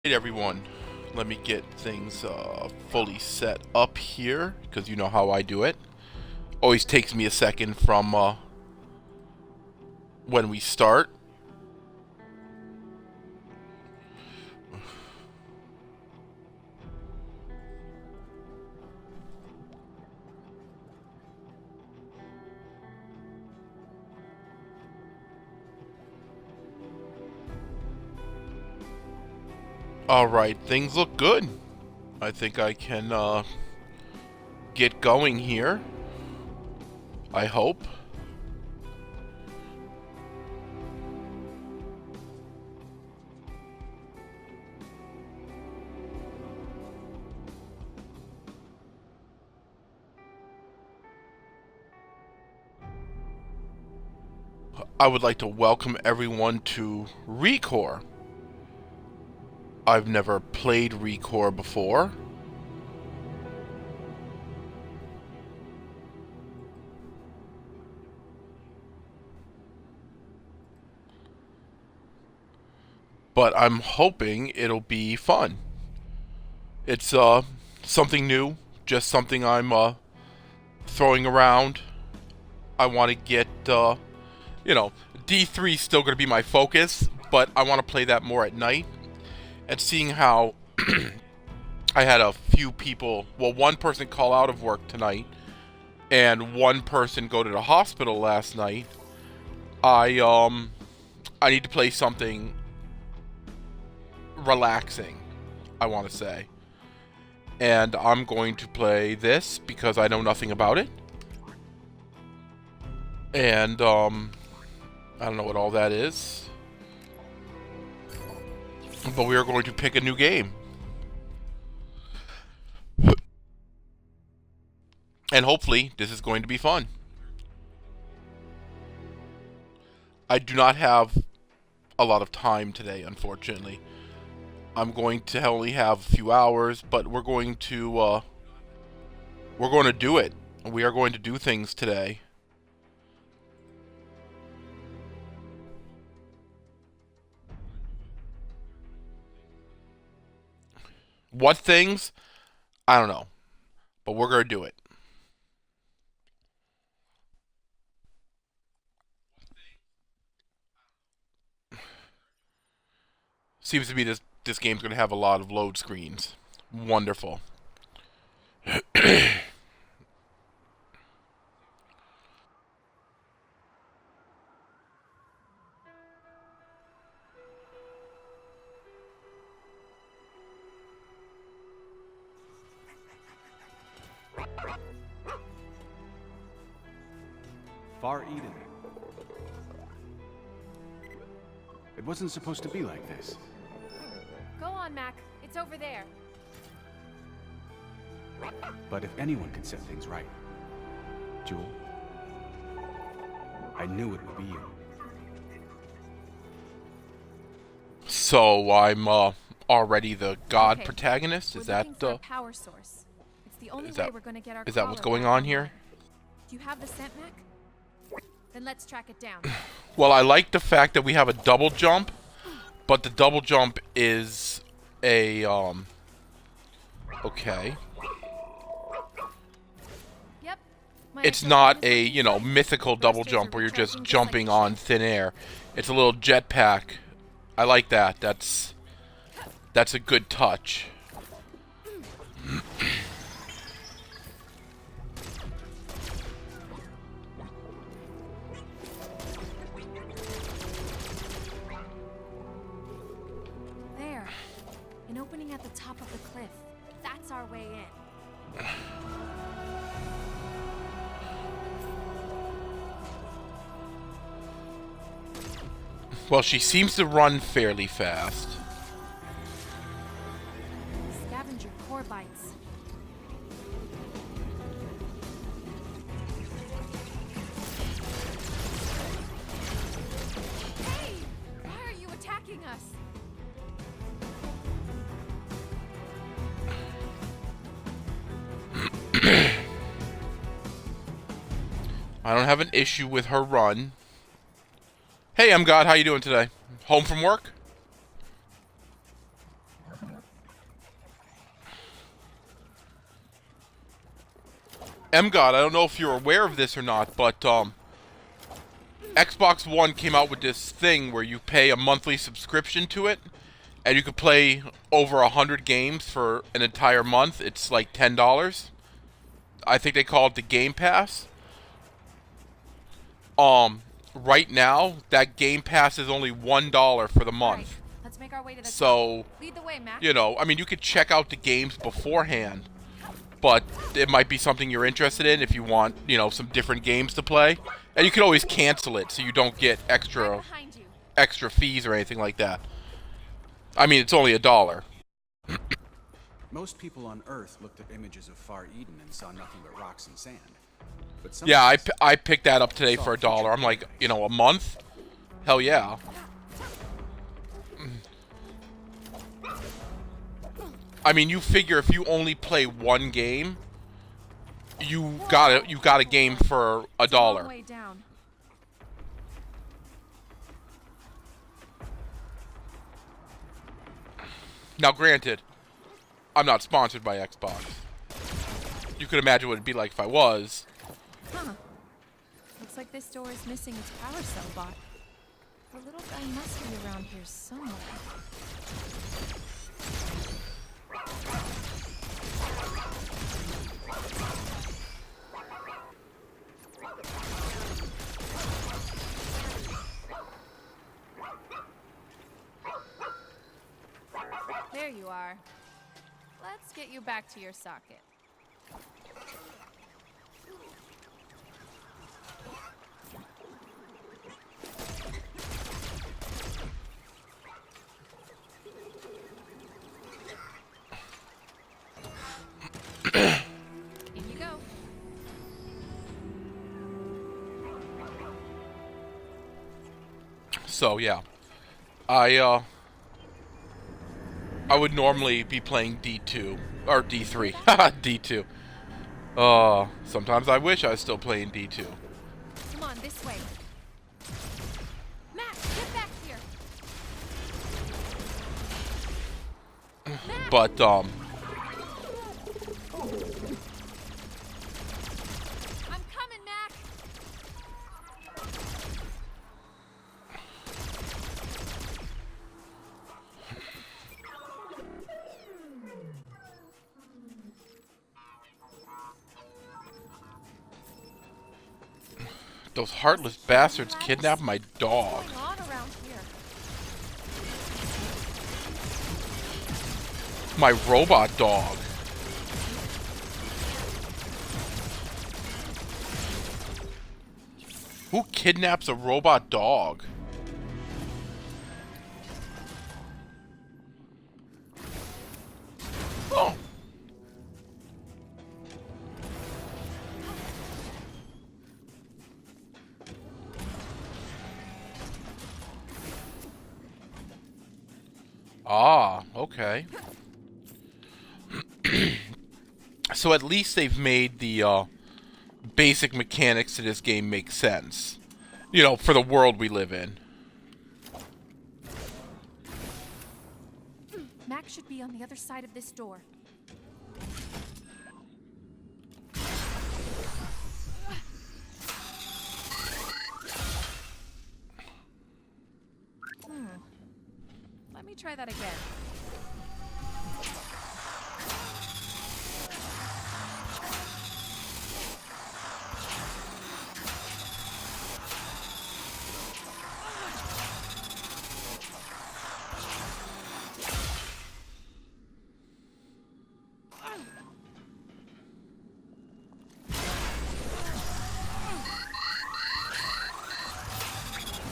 Hey everyone, let me get things fully set up here, because you know how I do it. Always takes me a second from when we start. Alright, things look good. I think I can get going here. I hope. I would like to welcome everyone to RECORE. I've never played RECORE before. But I'm hoping it'll be fun. It's something new, just something I'm throwing around. I want to get D3 is still going to be my focus, but I want to play that more at night. And seeing how I had a few people, well, one person call out of work tonight, and one person go to the hospital last night. I need to play something relaxing, I want to say. And I'm going to play this because I know nothing about it. And I don't know what all that is. But we are going to pick a new game. And hopefully this is going to be fun. I do not have a lot of time today, unfortunately. I'm going to only have a few hours, but we're going to do it. We are going to do things today. What things? I don't know. But we're going to do it. Seems to be this game's going to have a lot of load screens. Wonderful. Far Eden. It wasn't supposed to be like this. Go on, Mac. It's over there. But if anyone can set things right, Jewel, I knew it would be you. So I'm already the god Okay. protagonist? We're Is looking that for a power source. It's the only is way that- we're gonna get our is that what's crawler going back on here? online. Do you have the scent, Mac? Then let's track it down. Well, I like the fact that we have a double jump, but the double jump is a okay. Yep. My It's associate not is a, looking good. mythical Those double days jump are where you're just recharging like jumping a on ship. thin air. It's a little jetpack. I like that. That's a good touch. There. An opening at the top of the cliff. That's our way in. Well, she seems to run fairly fast. Scavenger core bites. Hey! Why are you attacking us? I don't have an issue with her run. Hey, I'm God. How you doing today? Home from work? MGod, I don't know if you're aware of this or not, but Xbox One came out with this thing where you pay a monthly subscription to it, and you could play over 100 games for an entire month. It's like $10. I think they call it the Game Pass. Right now, that Game Pass is only $1 for the month. Right, let's make our way to the So, top. Lead the way, Mac. you know, I mean, you could check out the games beforehand, but it might be something you're interested in if you want, you know, some different games to play. And you can always cancel it so you don't get Right extra behind you. fees or anything like that. I mean, it's only $1. Most people on Earth looked at images of Far Eden and saw nothing but rocks and sand. But some Yeah, of us I picked that up today for $1. I'm like, you know, a month? Hell yeah. I mean, you figure if you only play one game, you got a game for It's a long $1. way down. Now, granted, I'm not sponsored by Xbox. You could imagine what it'd be like if I was. Huh. Looks like this door is missing its power cell bot. The little guy must be around here somewhere. There you are. Let's get you back to your socket. In you go. So yeah, I would normally be playing D2 or D3, D2. Sometimes I wish I was still playing D2. Come on, this way. Matt, get back here. Matt. But I'm coming, Mac. those heartless bastards kidnapped my dog. What's going on around here? My robot dog. Who kidnaps a robot dog? Oh. Ah, okay. So at least they've made the basic mechanics to this game make sense. You know, for the world we live in. Mac should be on the other side of this door. Let me try that again.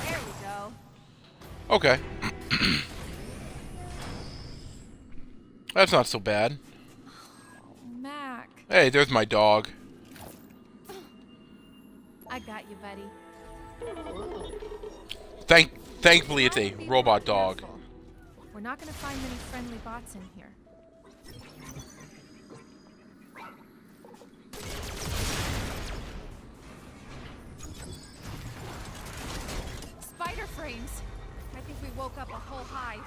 There we go. Okay. That's not so bad. Mac. Hey, there's my dog. I got you, buddy. Thankfully, it's a Try to be robot more dog. careful. We're not gonna find many friendly bots in here. Spider frames. I think we woke up a whole hive.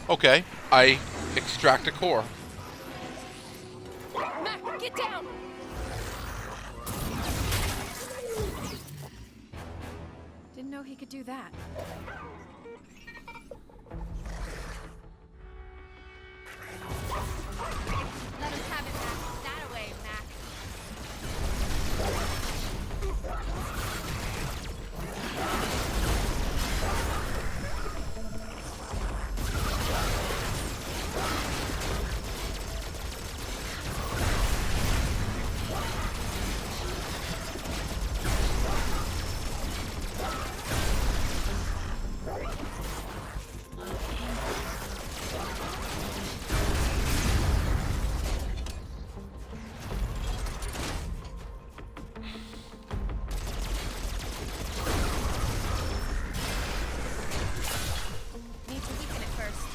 Okay, I extract a core. Mac, get down! Didn't know he could do that. Let him have it, Mac. That away, Mac. Need to weaken it first.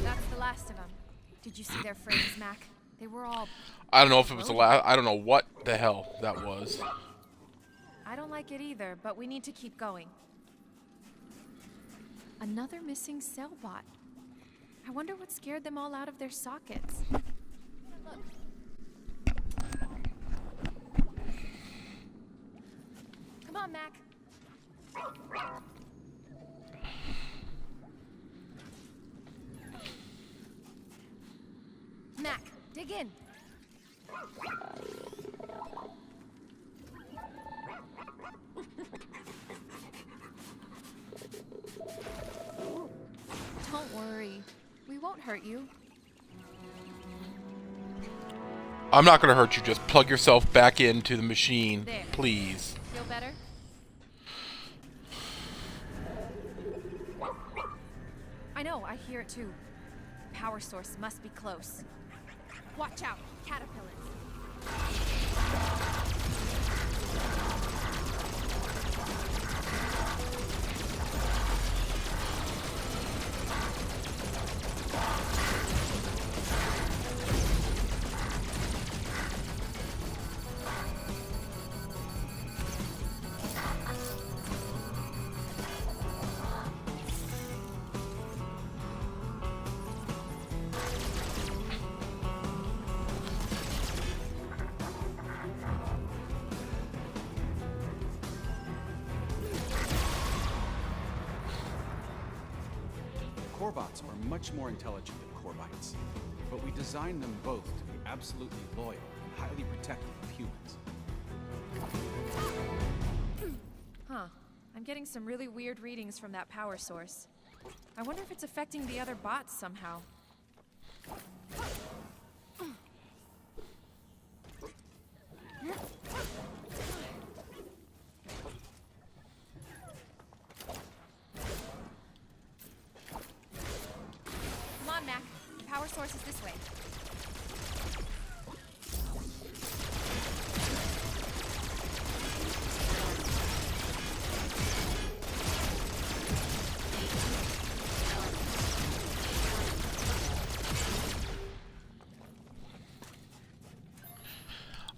That's the last of them. Did you see their frames, Mac? They were all... I don't know if it was the last. I don't know what the hell that was. I don't like it either, but we need to keep going. Another missing cell bot. I wonder what scared them all out of their sockets. Look. Come on, Mac. Mac, dig in. Don't worry. We won't hurt you. I'm not gonna hurt you. Just plug yourself back into the machine, There. please. Feel better? I know, I hear it too. Power source must be close. Watch out, caterpillars. Corebots are much more intelligent than Corbites, but we designed them both to be absolutely loyal and highly protective of humans. Huh. I'm getting some really weird readings from that power source. I wonder if it's affecting the other bots somehow. Come on, Mac. The power source is this way.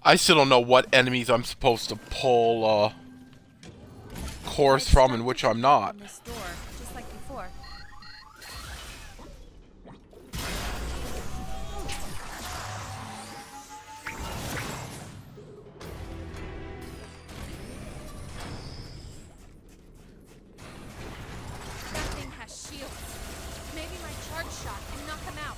I still don't know what enemies I'm supposed to pull cores from and which I'm not. On this door, just like before. charge shot and knock him out.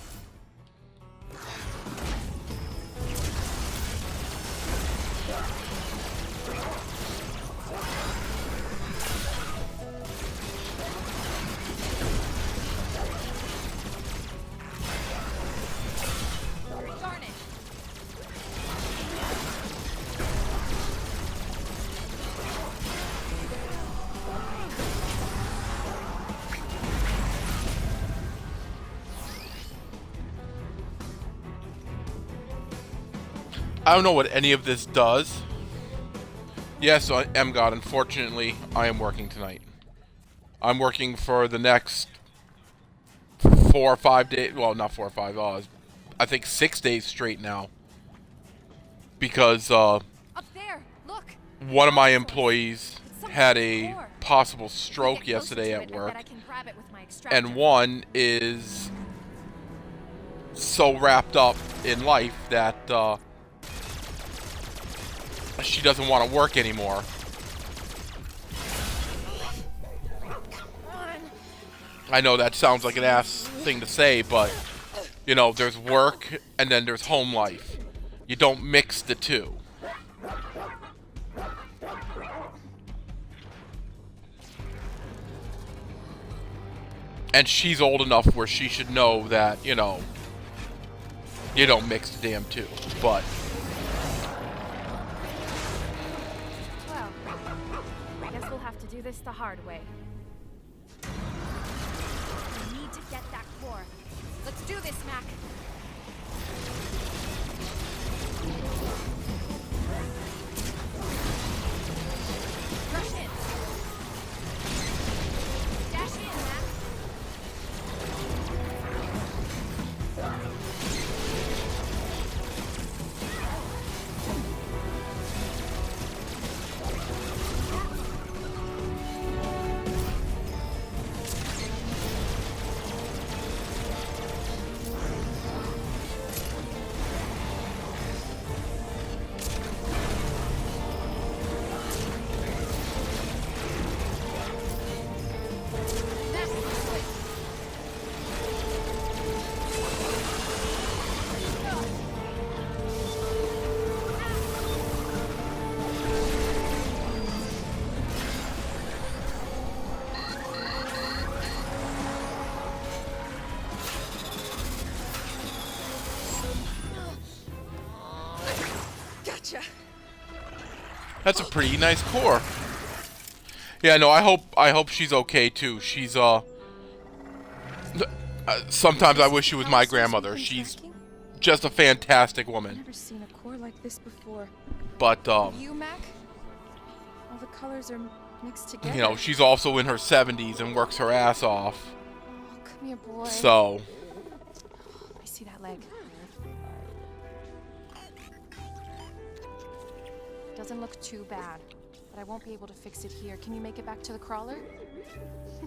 Darn it. I don't know what any of this does. Yes, God, unfortunately, I am working tonight. I'm working for the next 4 or 5 days. Well, not 4 or 5. I think 6 days straight now. Because Up there, look. one of my employees had a possible stroke yesterday at work. And one is so wrapped up in life that she doesn't want to work anymore. I know that sounds like an ass thing to say, but, you know, there's work and then there's home life. You don't mix the two. And she's old enough where she should know that, you know, you don't mix the damn two. But Well, I guess we'll have to do this the hard way. We need to get that core. Let's do this, Mac. Rush in. Dash in, Mac. that's a pretty nice core. Yeah, no, I hope she's okay too. She's sometimes I wish she was my grandmother. She's just a fantastic woman. I've never seen a core like this before. But You, Mac? All the colors are mixed together. you know, she's also in her 70s and works her ass off. Oh, come here, boy. So I see that leg. Doesn't look too bad, but I won't be able to fix it here. Can you make it back to the crawler?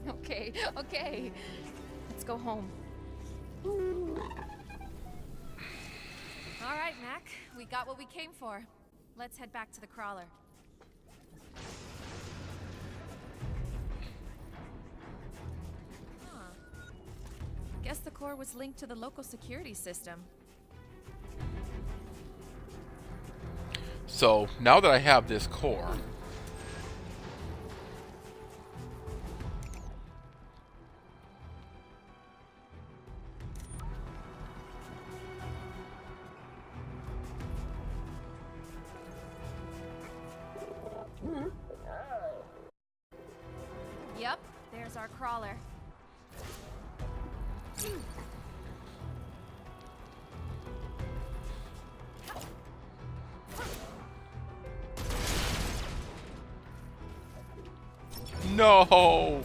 Okay. Let's go home. All right, Mac. We got what we came for. Let's head back to the crawler. Huh. Guess the core was linked to the local security system. So now that I have this core, Yep, there's our crawler. no.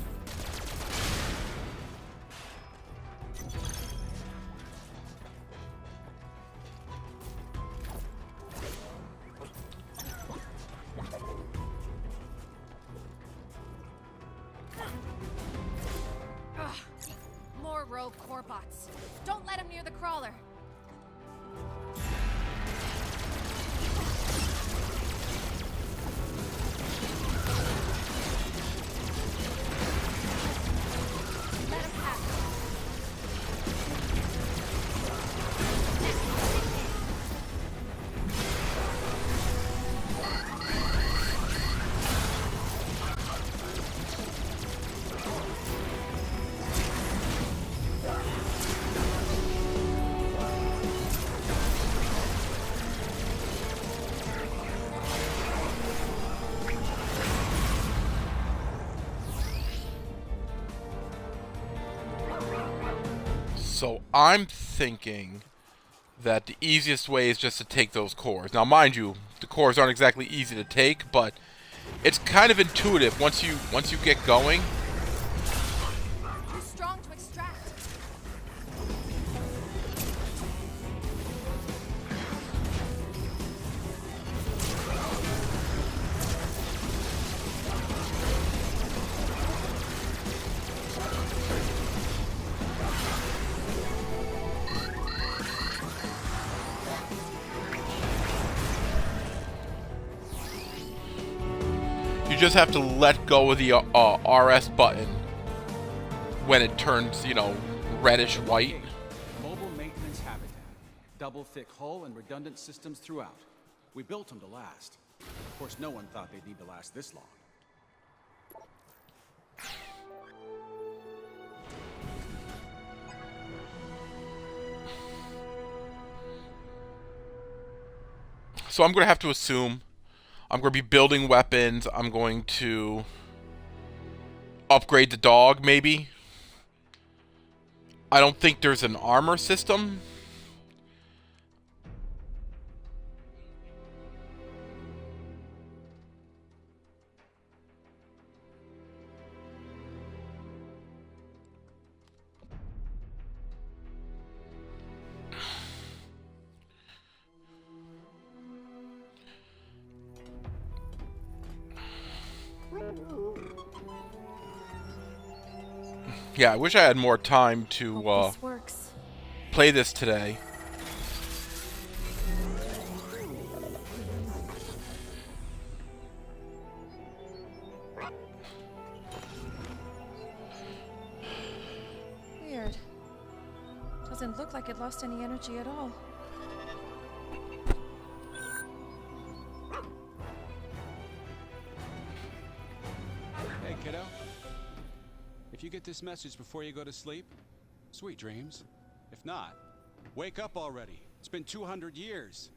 Ugh. More rogue core bots. Don't let him near the crawler. Let him have it. So I'm thinking that the easiest way is just to take those cores. Now, mind you, the cores aren't exactly easy to take, but it's kind of intuitive once you get going. Too strong to extract. You just have to let go of the RS button when it turns, you know, reddish white. Mobile maintenance habitat. Double thick hull and redundant systems throughout. We built them to last. Of course, no one thought they'd need to last this long. So I'm going to have to assume I'm going to be building weapons. I'm going to upgrade the dog, maybe. I don't think there's an armor system. Yeah, I wish I had more time to Hope this works. play this today. Weird. Doesn't look like it lost any energy at all. Hey, kiddo. If you get this message before you go to sleep, sweet dreams. If not, wake up already. It's been 200 years.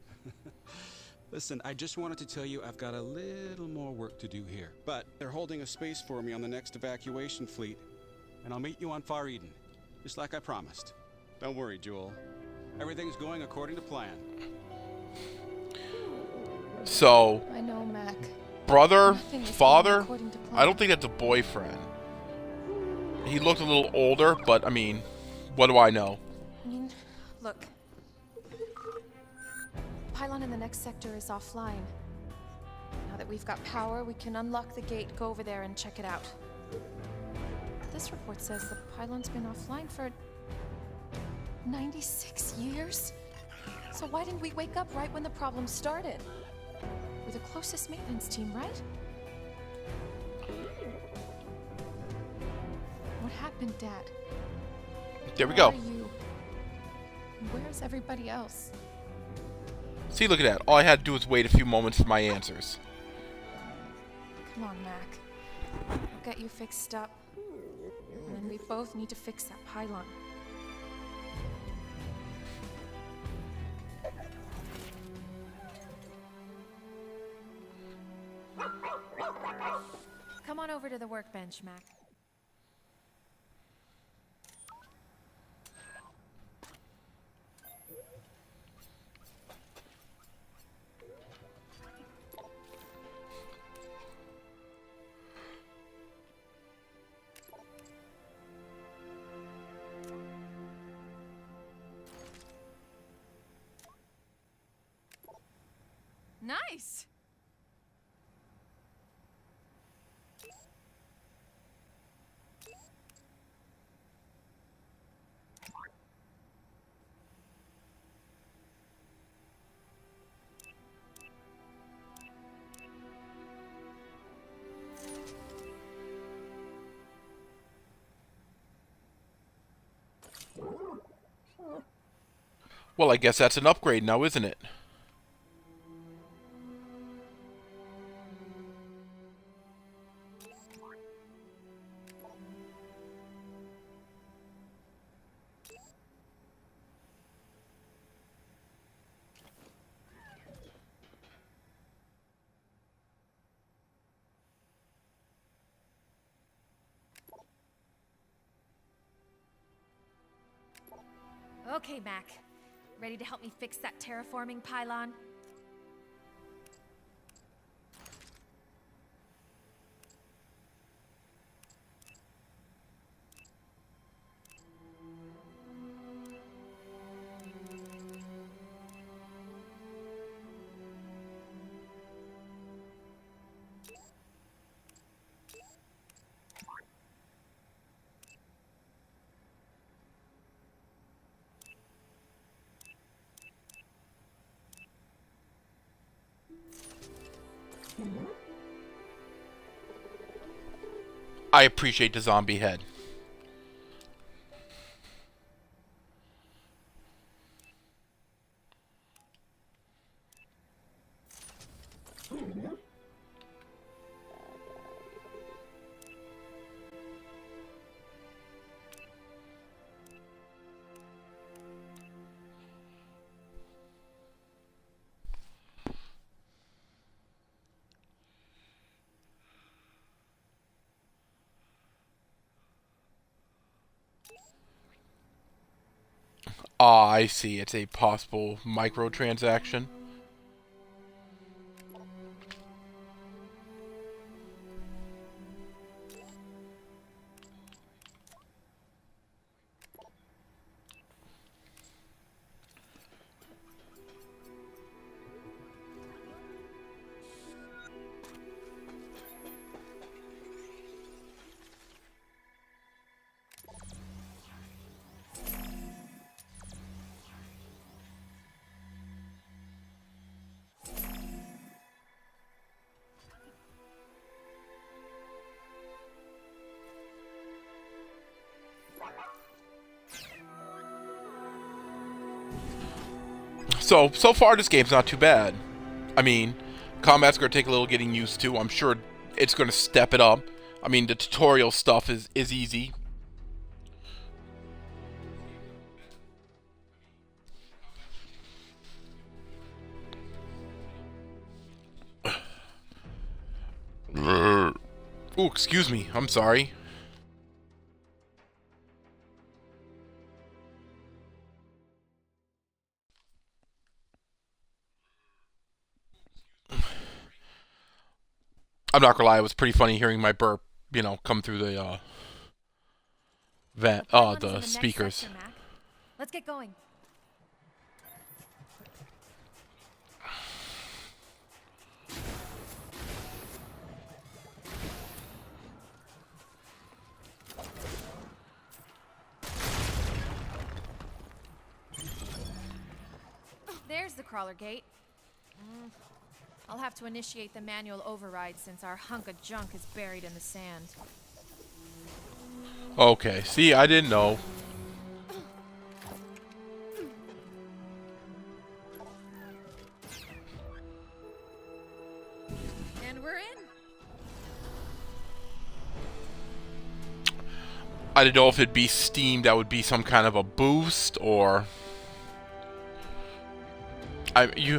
Listen, I just wanted to tell you I've got a little more work to do here. But they're holding a space for me on the next evacuation fleet. And I'll meet you on Far Eden, just like I promised. Don't worry, Jewel. Everything's going according to plan. So, I know, Mac. brother, Nothing is going father, according to plan. I don't think that's a boyfriend. He looked a little older, but I mean, what do I know? I mean, look. Pylon in the next sector is offline. Now that we've got power, we can unlock the gate, go over there and check it out. This report says the pylon's been offline for 96 years? So why didn't we wake up right when the problem started? We're the closest maintenance team, right? What happened, Dad? There we go. Where are you? And where's everybody else? See, look at that. All I had to do was wait a few moments for my answers. Come on, Mac. I'll get you fixed up. And then we both need to fix that pylon. Come on over to the workbench, Mac. Nice! Well, I guess that's an upgrade now, isn't it? Okay, Mac. Ready to help me fix that terraforming pylon? I appreciate the zombie head. Ah, I see. It's a possible microtransaction. So far this game's not too bad. I mean, combat's gonna take a little getting used to. I'm sure it's gonna step it up. I mean, the tutorial stuff is easy. Ooh, excuse me. I'm sorry. I'm not gonna lie, it was pretty funny hearing my burp, you know, come through the vent, the speakers. Sector, Mac. Let's get going. There's the crawler gate. I'll have to initiate the manual override since our hunk of junk is buried in the sand. Okay, see, I didn't know. And we're in. I didn't know if it'd be Steam that would be some kind of a boost, or...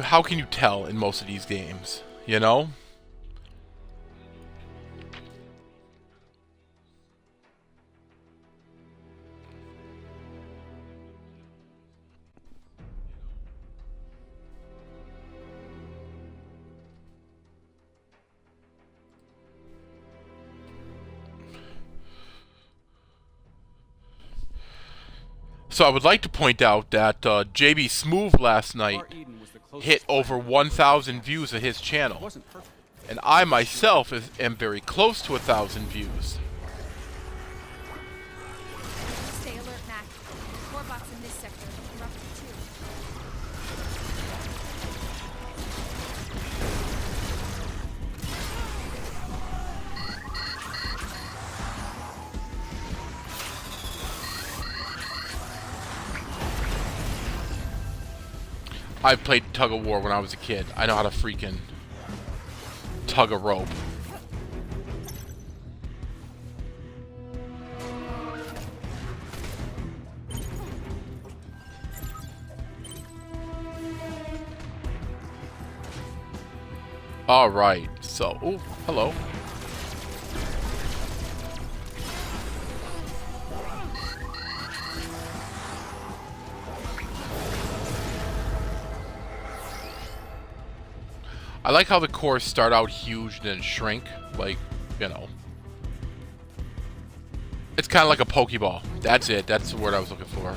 how can you tell in most of these games, you know? So I would like to point out that JB Smoove last night hit over 1,000 views of his channel, and I myself am very close to 1,000 views. Stay alert, Mac. More bots in this sector. Roughly 2. I played tug of war when I was a kid. I know how to freaking tug a rope. All right. So, oh, hello. I like how the cores start out huge and then shrink. Like, you know. It's kind of like a Pokeball. That's it. That's the word I was looking for.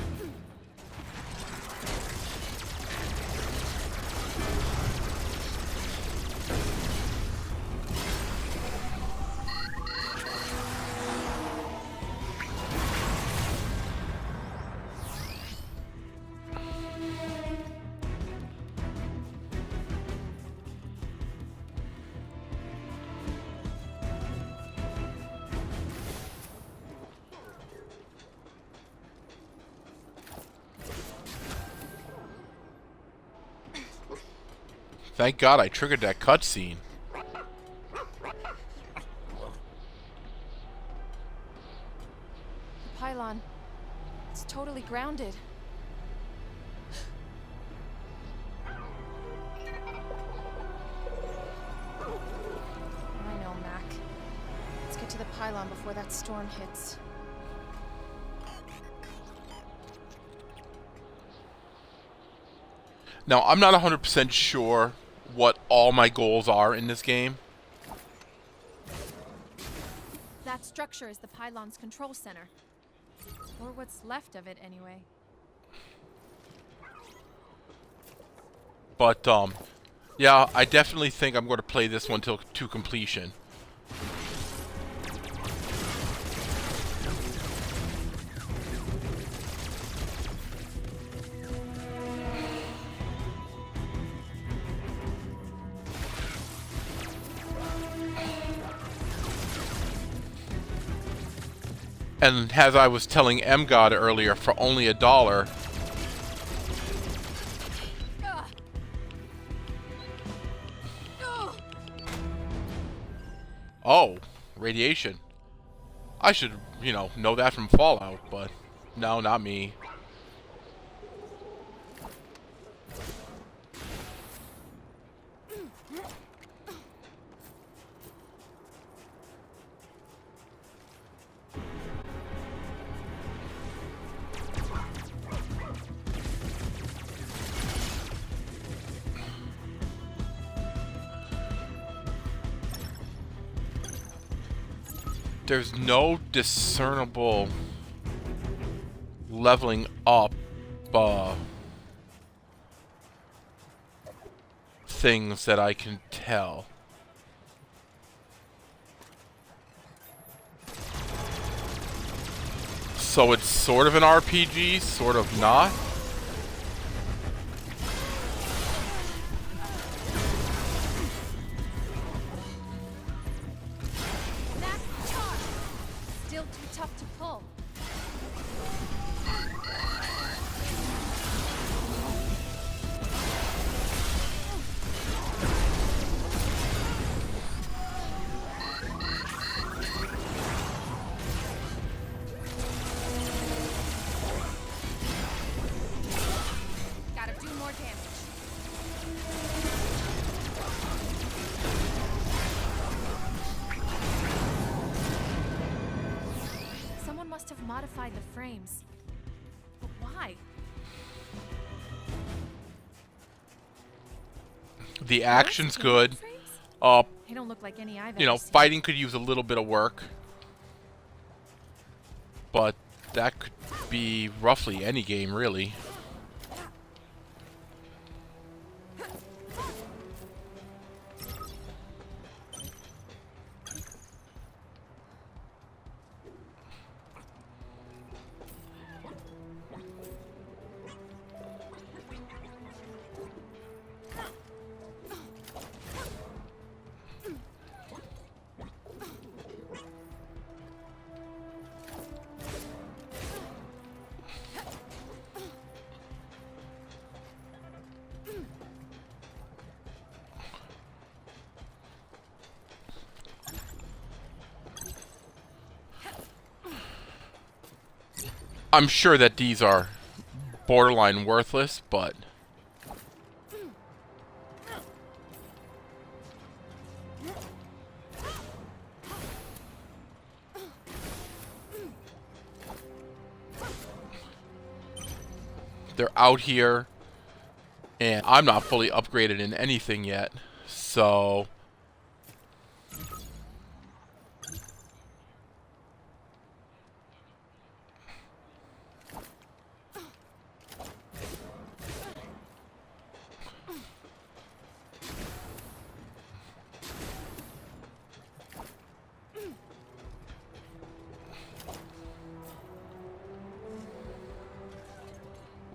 Thank God I triggered that cutscene. The pylon. It's totally grounded. I know, Mac. Let's get to the pylon before that storm hits. Now, I'm not 100% sure what all my goals are in this game. That structure is the pylon's control center. Or what's left of it, anyway. But, yeah, I definitely think I'm going to play this one to completion. And as I was telling MGod earlier, for only $1. Oh, radiation. I should, you know that from Fallout, but no, not me. There's no discernible leveling up things that I can tell. So it's sort of an RPG, sort of not. Still too tough to pull. Gotta do more damage. Someone must have modified the frames. But why? The action's good. Frames? They don't look like any I've You ever know, seen. fighting could use a little bit of work. But that could be roughly any game, really. I'm sure that these are borderline worthless, but they're out here, and I'm not fully upgraded in anything yet, so...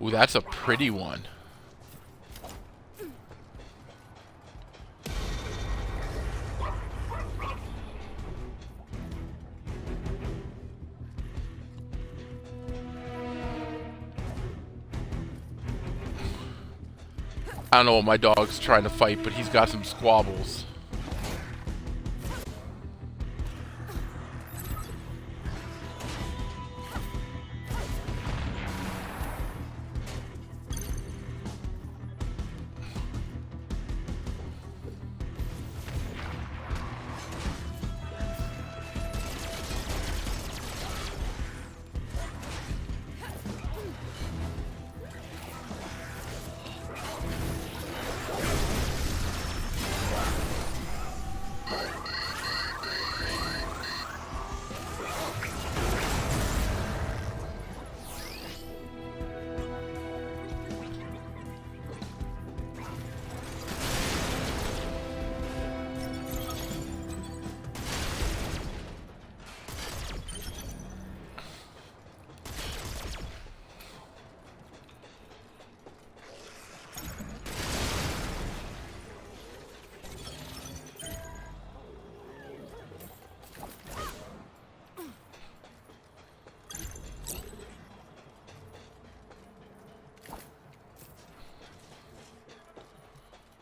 Ooh, that's a pretty one. I don't know what my dog's trying to fight, but he's got some squabbles.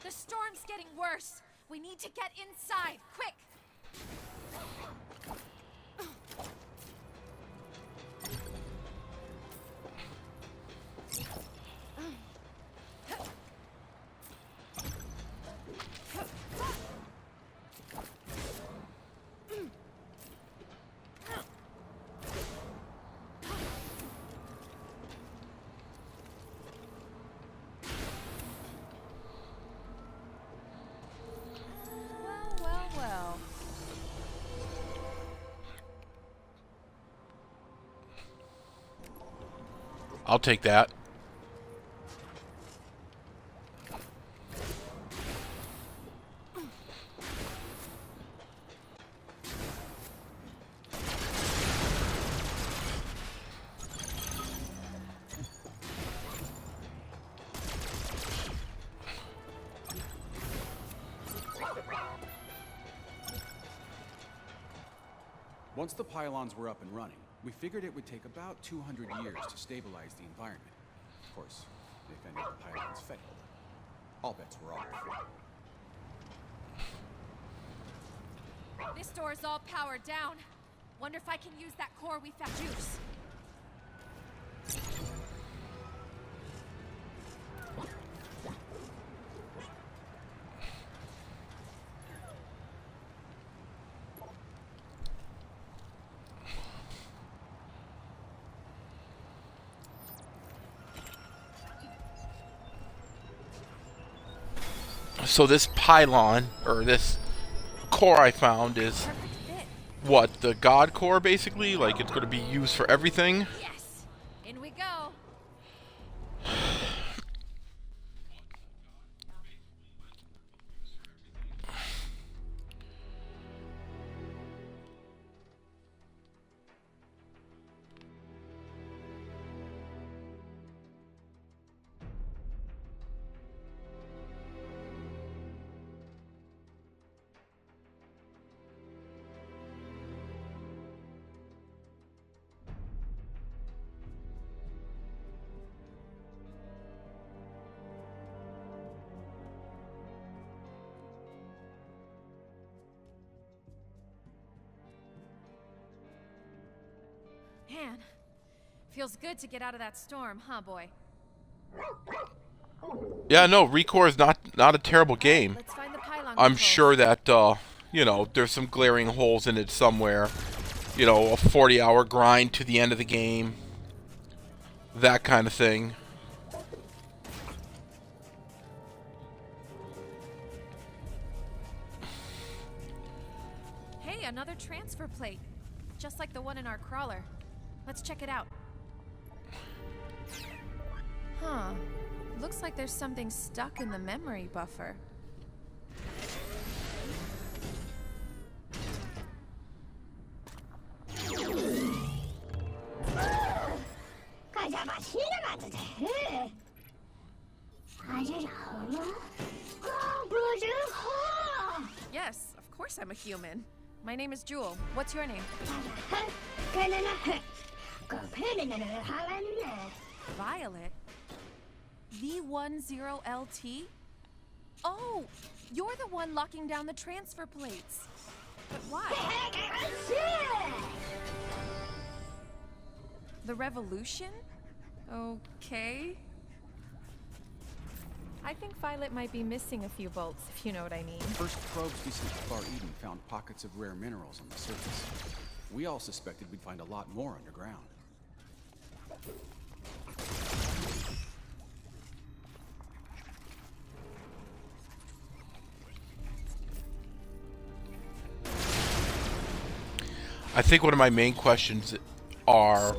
The storm's getting worse. We need to get inside, quick! Well. I'll take that. Once the pylons were up and running, we figured it would take about 200 years to stabilize the environment. Of course, if any of the pylons failed, all bets were off. This door is all powered down. Wonder if I can use that core we found. Juice. So this pylon, or this core I found is, Perfect fit. what, the God core basically? Like it's going to be used for everything? Yes! In we go. Man, feels good to get out of that storm, huh, boy? Yeah, no, RECORE is not a terrible game. Let's find the pylon I'm controls. sure that, you know, there's some glaring holes in it somewhere. You know, a 40-hour grind to the end of the game. That kind of thing. transfer plate, just like the one in our crawler. Let's check it out. Huh. Looks like there's something stuck in the memory buffer. Yes, of course I'm a human. My name is Jewel. What's your name? Violet? V10LT? Oh, you're the one locking down the transfer plates. But why? The revolution? Okay. I think Violet might be missing a few bolts, if you know what I mean. First probes we sent to Far Eden found pockets of rare minerals on the surface. We all suspected we'd find a lot more underground. I think one of my main questions are,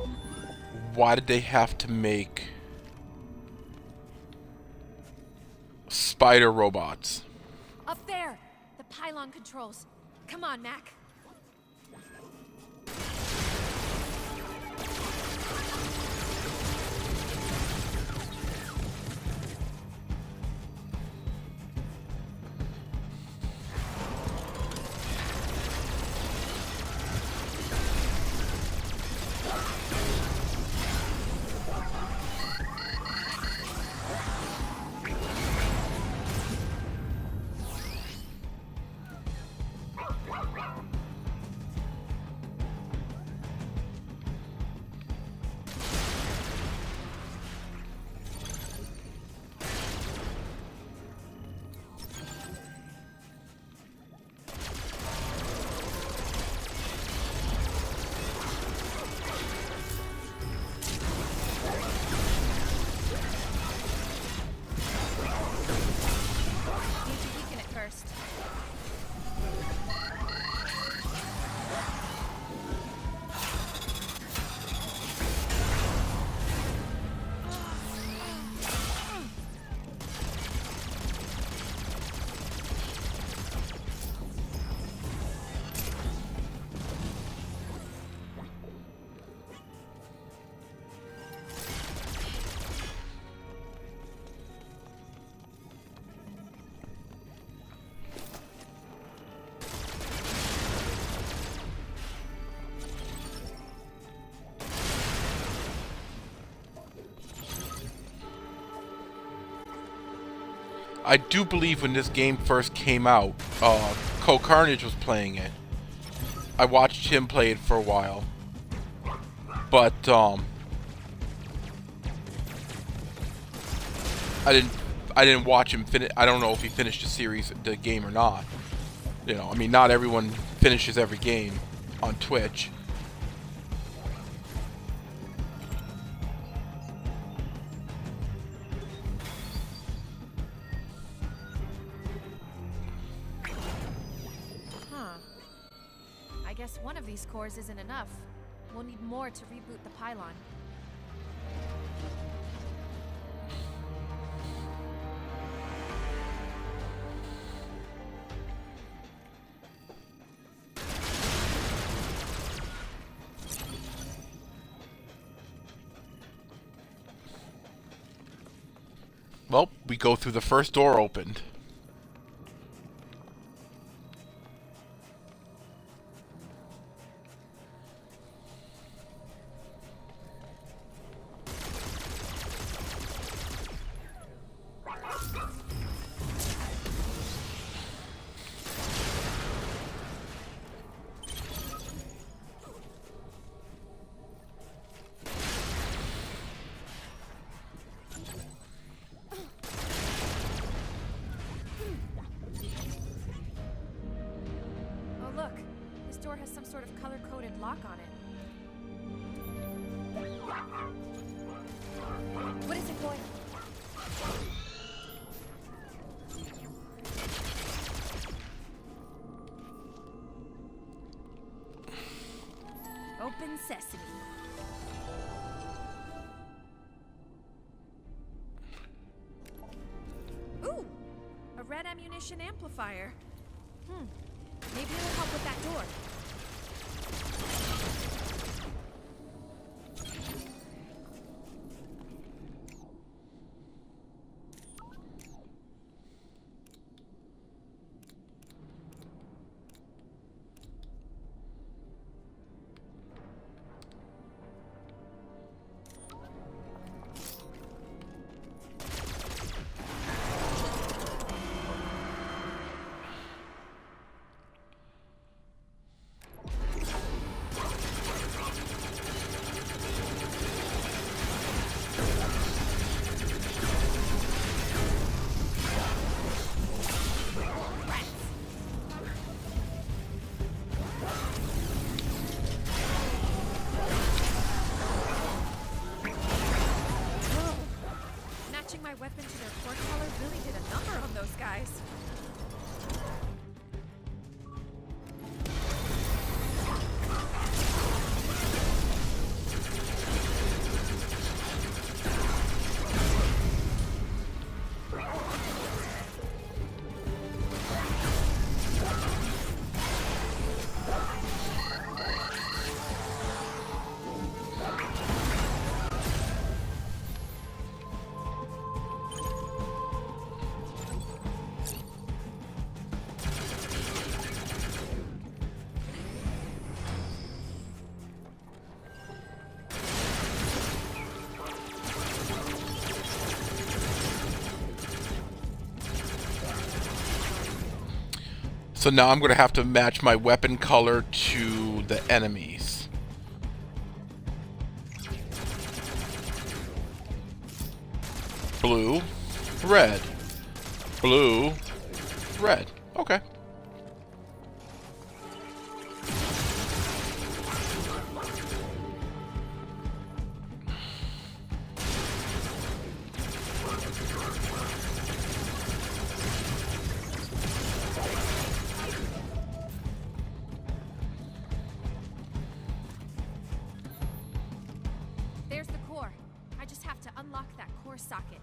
why did they have to make spider robots? Up there! The pylon controls. Come on, Mac. I do believe when this game first came out, Carnage was playing it. I watched him play it for a while, but I didn't watch him finish. I don't know if he finished the game or not. You know, I mean, not everyone finishes every game on Twitch. I guess one of these cores isn't enough. We'll need more to reboot the pylon. Well, we go through the first door opened. Has some sort of color-coded lock on it. What is it, boy? Open sesame. Ooh! A red ammunition amplifier. Maybe it'll help with that door. Matching my weapon to their core color really did a number on those guys. So now I'm going to have to match my weapon color to the enemies. Blue, red. Blue, red. Okay. There's the core. I just have to unlock that core socket.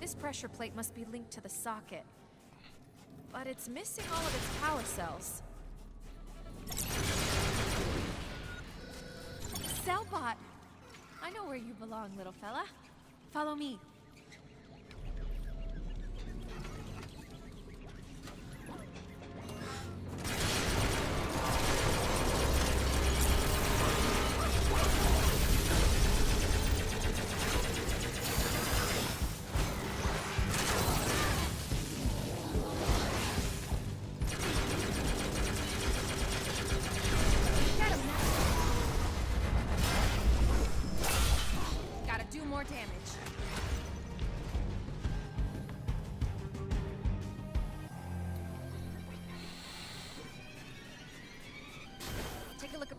This pressure plate must be linked to the socket. But it's missing all of its power cells. Cellbot! I know where you belong, little fella. Follow me. Gotta do more damage. Take a look at...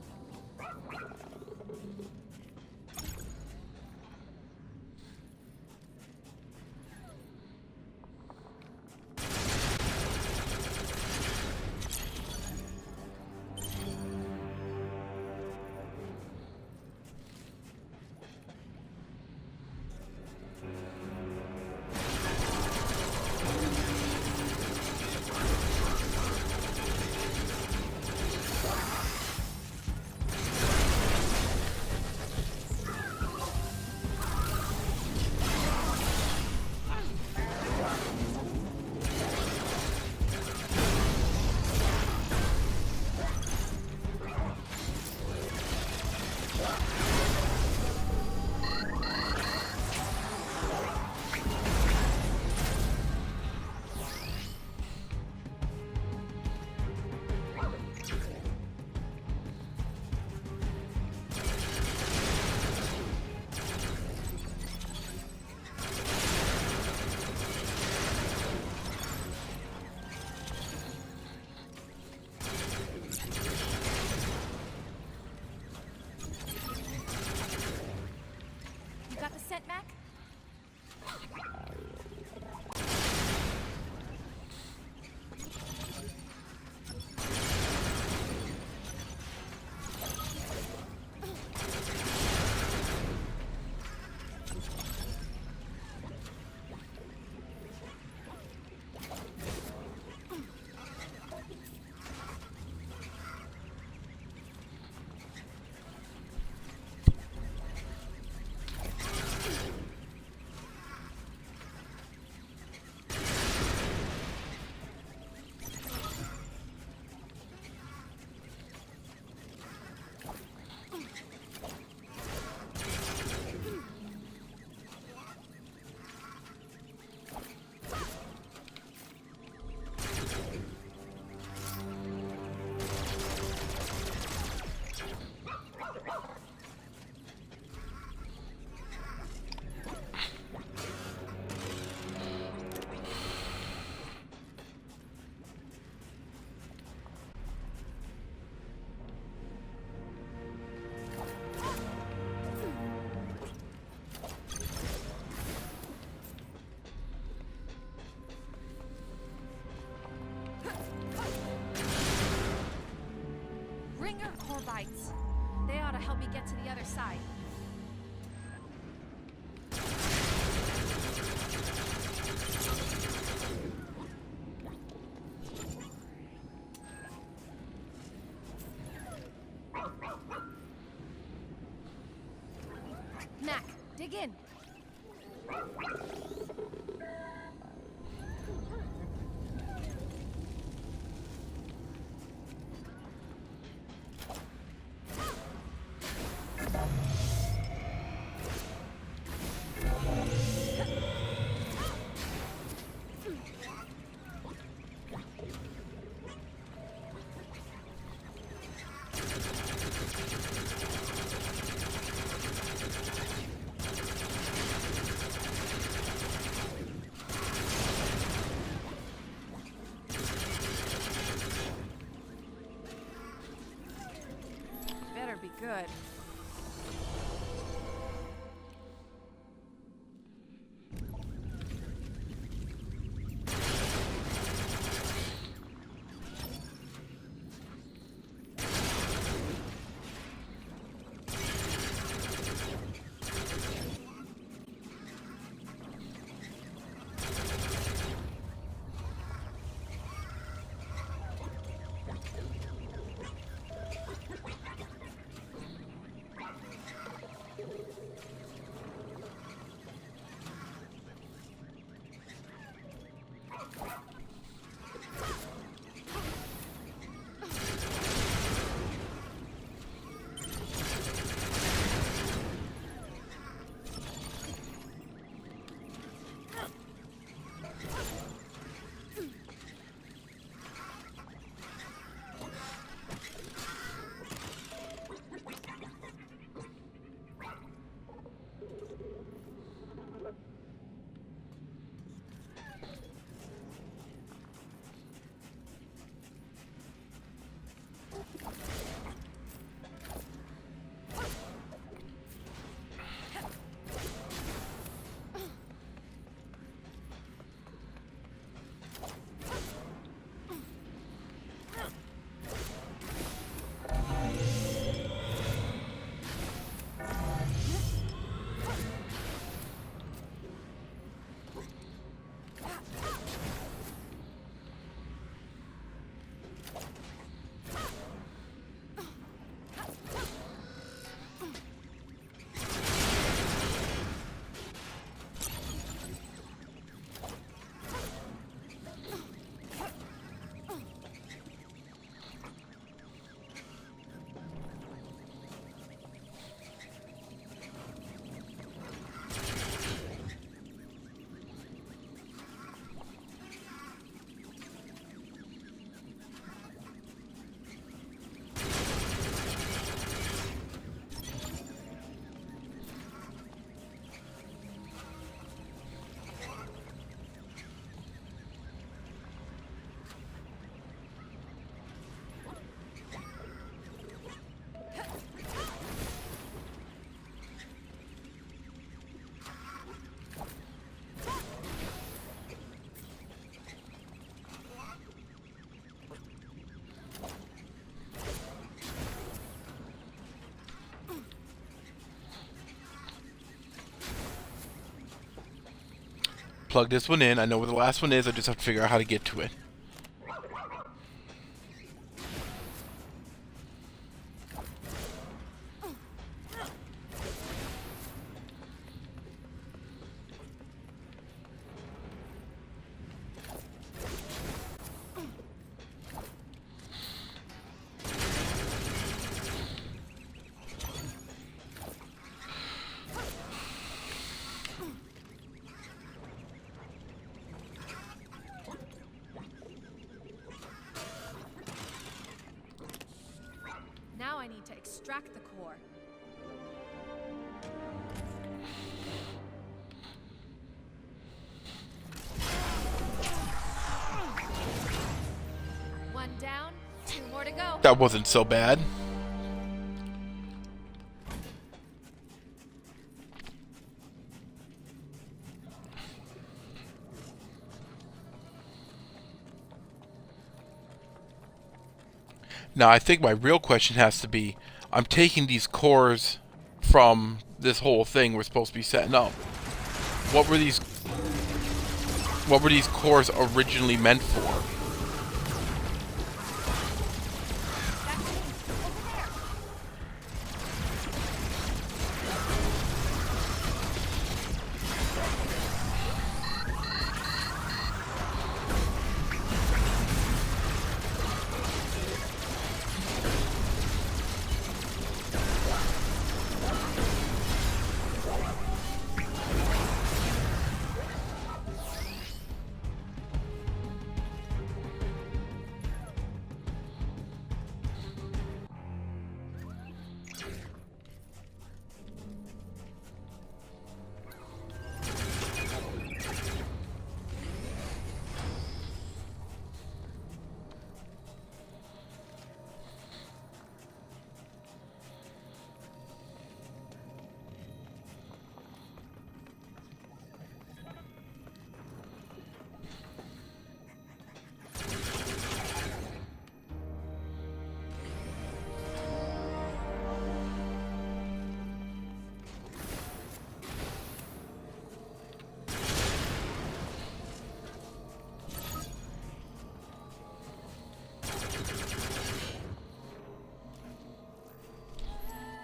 spikes. They ought to help me get to the other side. Mac, dig in. Better be good. Plug this one in. I know where the last one is. I just have to figure out how to get to it. Now I need to extract the core. One down, two more to go. That wasn't so bad. Now, I think my real question has to be, I'm taking these cores from this whole thing we're supposed to be setting up. What were these cores originally meant for?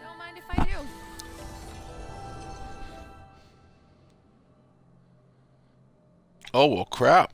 Don't mind if I do. Oh, well, crap.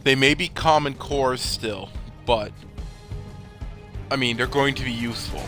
They may be common cores still, but I mean, they're going to be useful.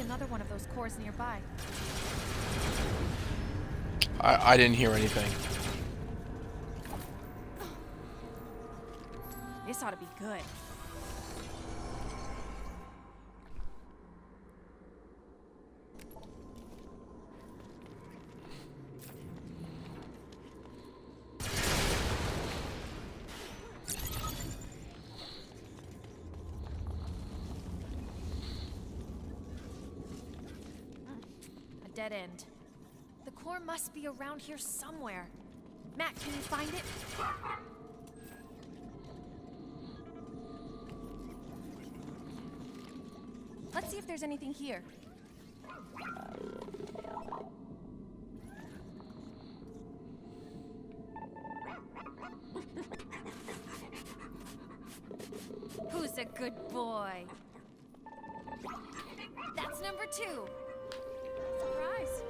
Another one of those cores nearby. I didn't hear anything. This ought to be good. dead end. The core must be around here somewhere. Matt, can you find it? Let's see if there's anything here. Who's a good boy? That's number 2. Surprise.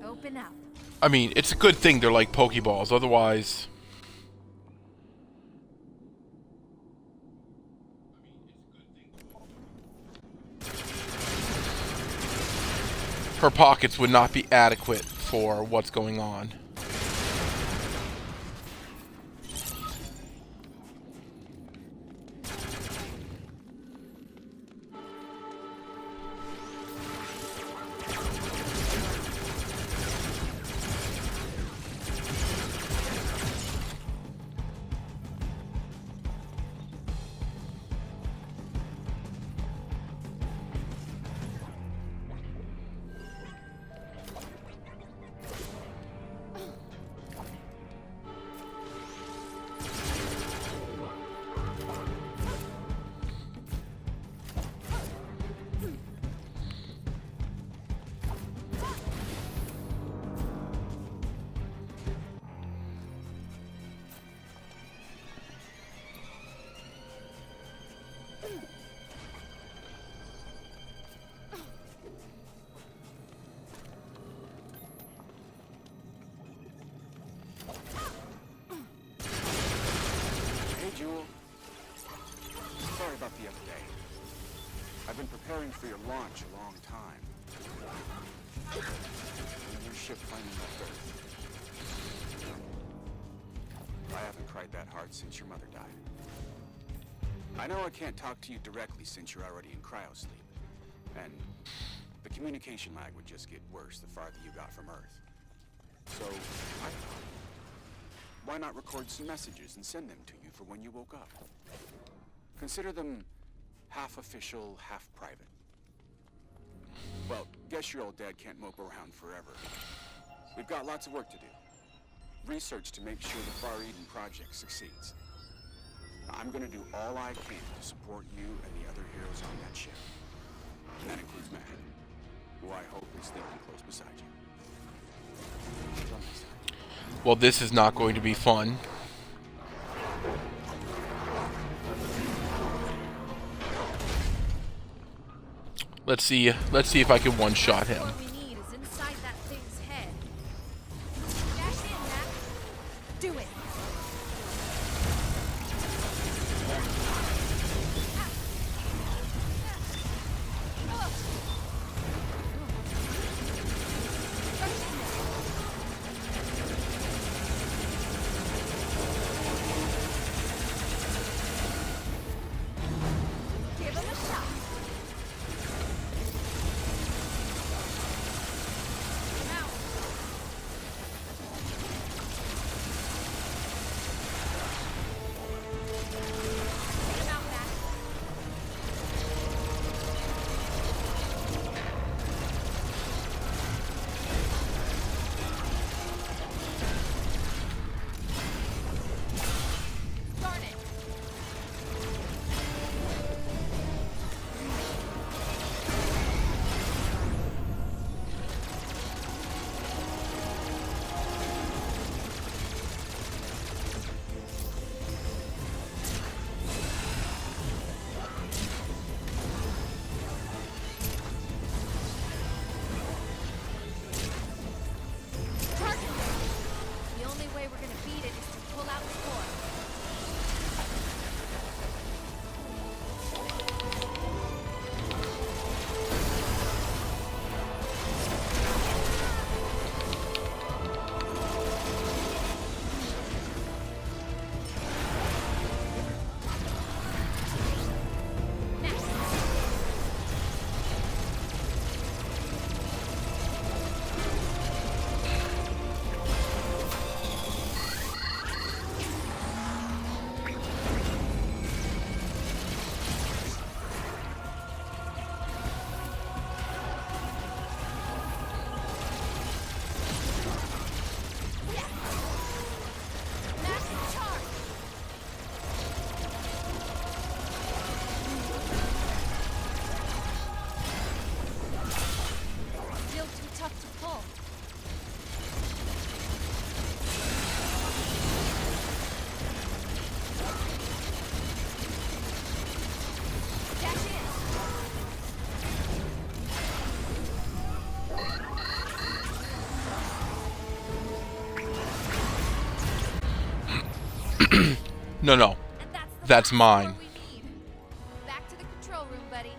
Open up. I mean, it's a good thing they're like Pokeballs, otherwise... her pockets would not be adequate for what's going on. Sorry about the other day. I've been preparing for your launch a long time. And your ship finally left Earth. I haven't cried that hard since your mother died. I know I can't talk to you directly since you're already in cryosleep. And the communication lag would just get worse the farther you got from Earth. So, I thought, why not record some messages and send them to you for when you woke up? Consider them half official, half private. Well, guess your old dad can't mope around forever. We've got lots of work to do. Research to make sure the Far Eden project succeeds. I'm gonna do all I can to support you and the other heroes on that ship. And that includes Matt, who I hope is sleeping close beside you. Until next time. Well, this is not going to be fun. Let's see if I can one-shot him. What we need is inside that thing's head. Dash in, Matt. Do it. Give him a shot. No, no. And that's That's the mine. power we need. Back to the control room, buddy.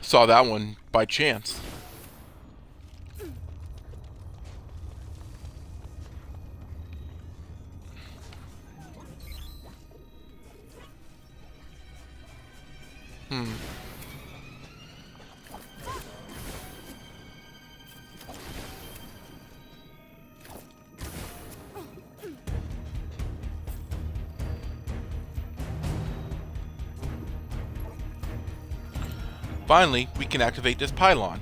Saw that one by chance. Finally, we can activate this pylon.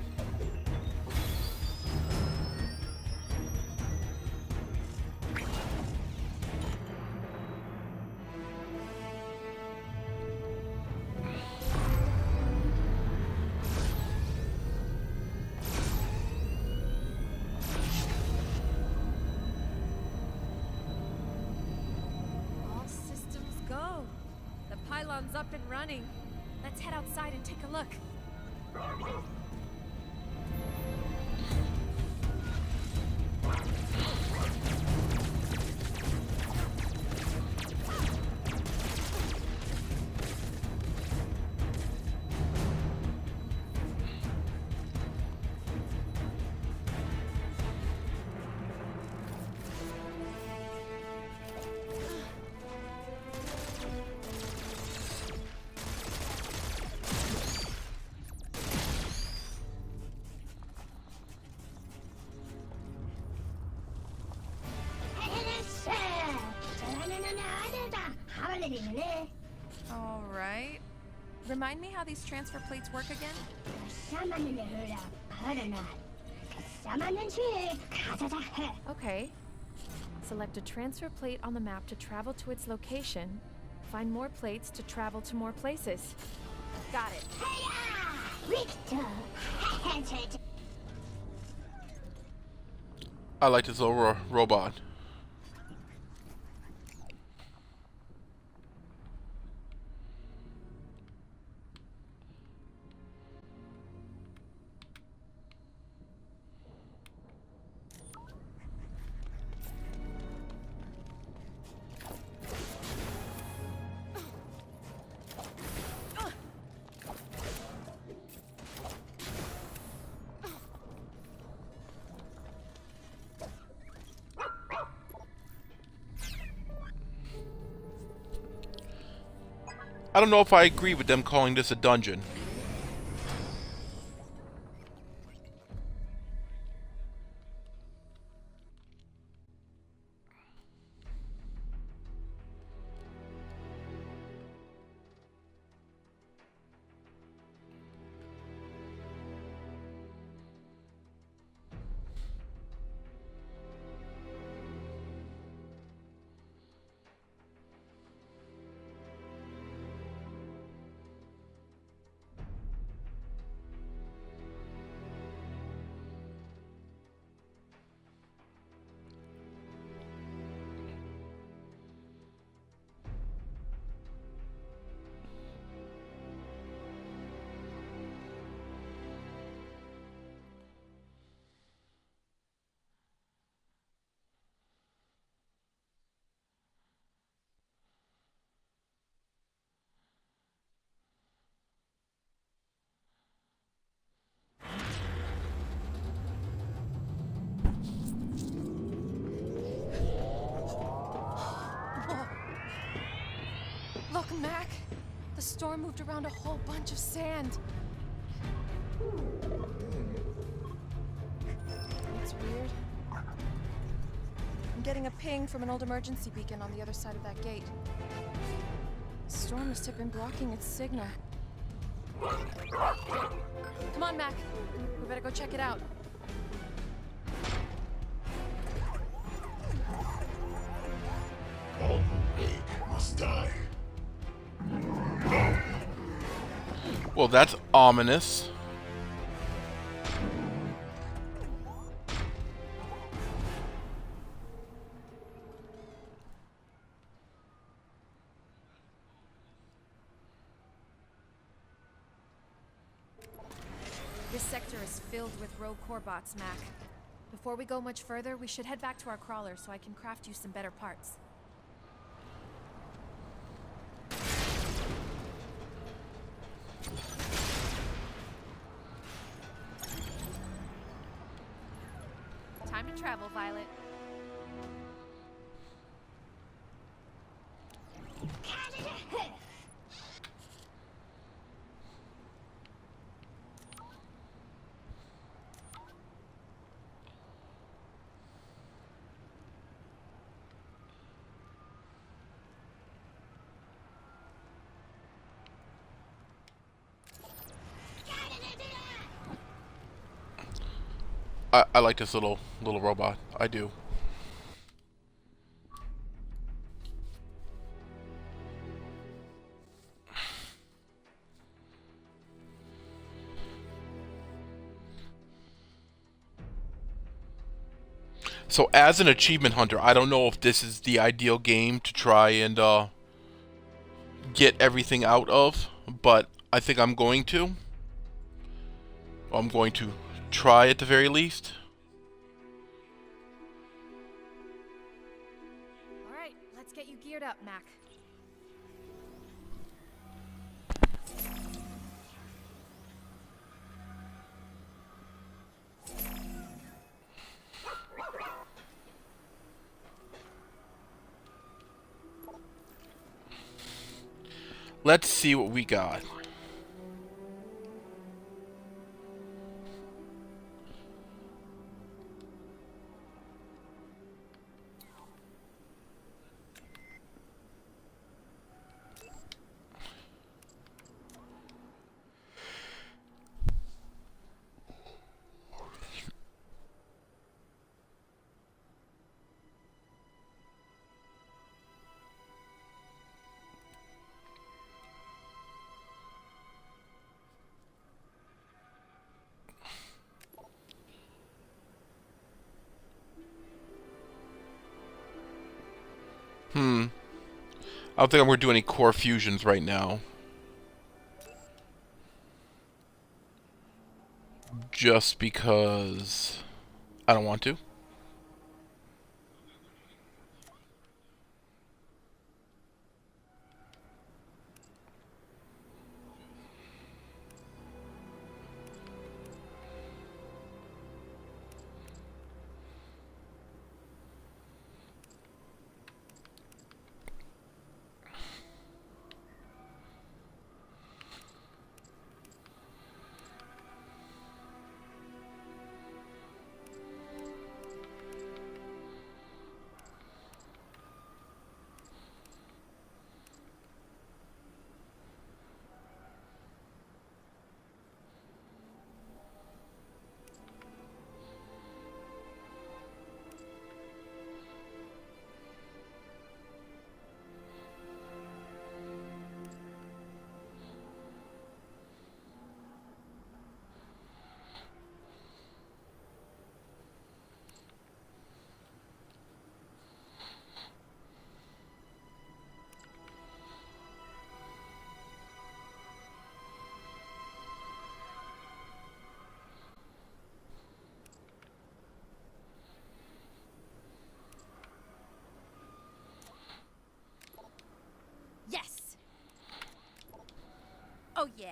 All systems go. The pylon's up and running. Let's head outside and take a look. All right. Remind me how these transfer plates work again? Okay. Select a transfer plate on the map to travel to its location. Find more plates to travel to more places. Got it. I like this little robot. I don't know if I agree with them calling this a dungeon. Look, Mac! The storm moved around a whole bunch of sand. That's weird. I'm getting a ping from an old emergency beacon on the other side of that gate. The storm must have been blocking its signal. Come on, Mac. We better go check it out. All who wake must die. Well, that's ominous. This sector is filled with RECORE bots, Mac. Before we go much further, we should head back to our crawler so I can craft you some better parts. Time to travel, Violet. I like this little robot. I do. So as an achievement hunter, I don't know if this is the ideal game to try and get everything out of, but I think I'm going to. I'm going to try at the very least. Alright, let's get you geared up, Mac. Let's see what we got. I don't think I'm going to do any core fusions right now. Just because I don't want to. Yes! Oh yeah!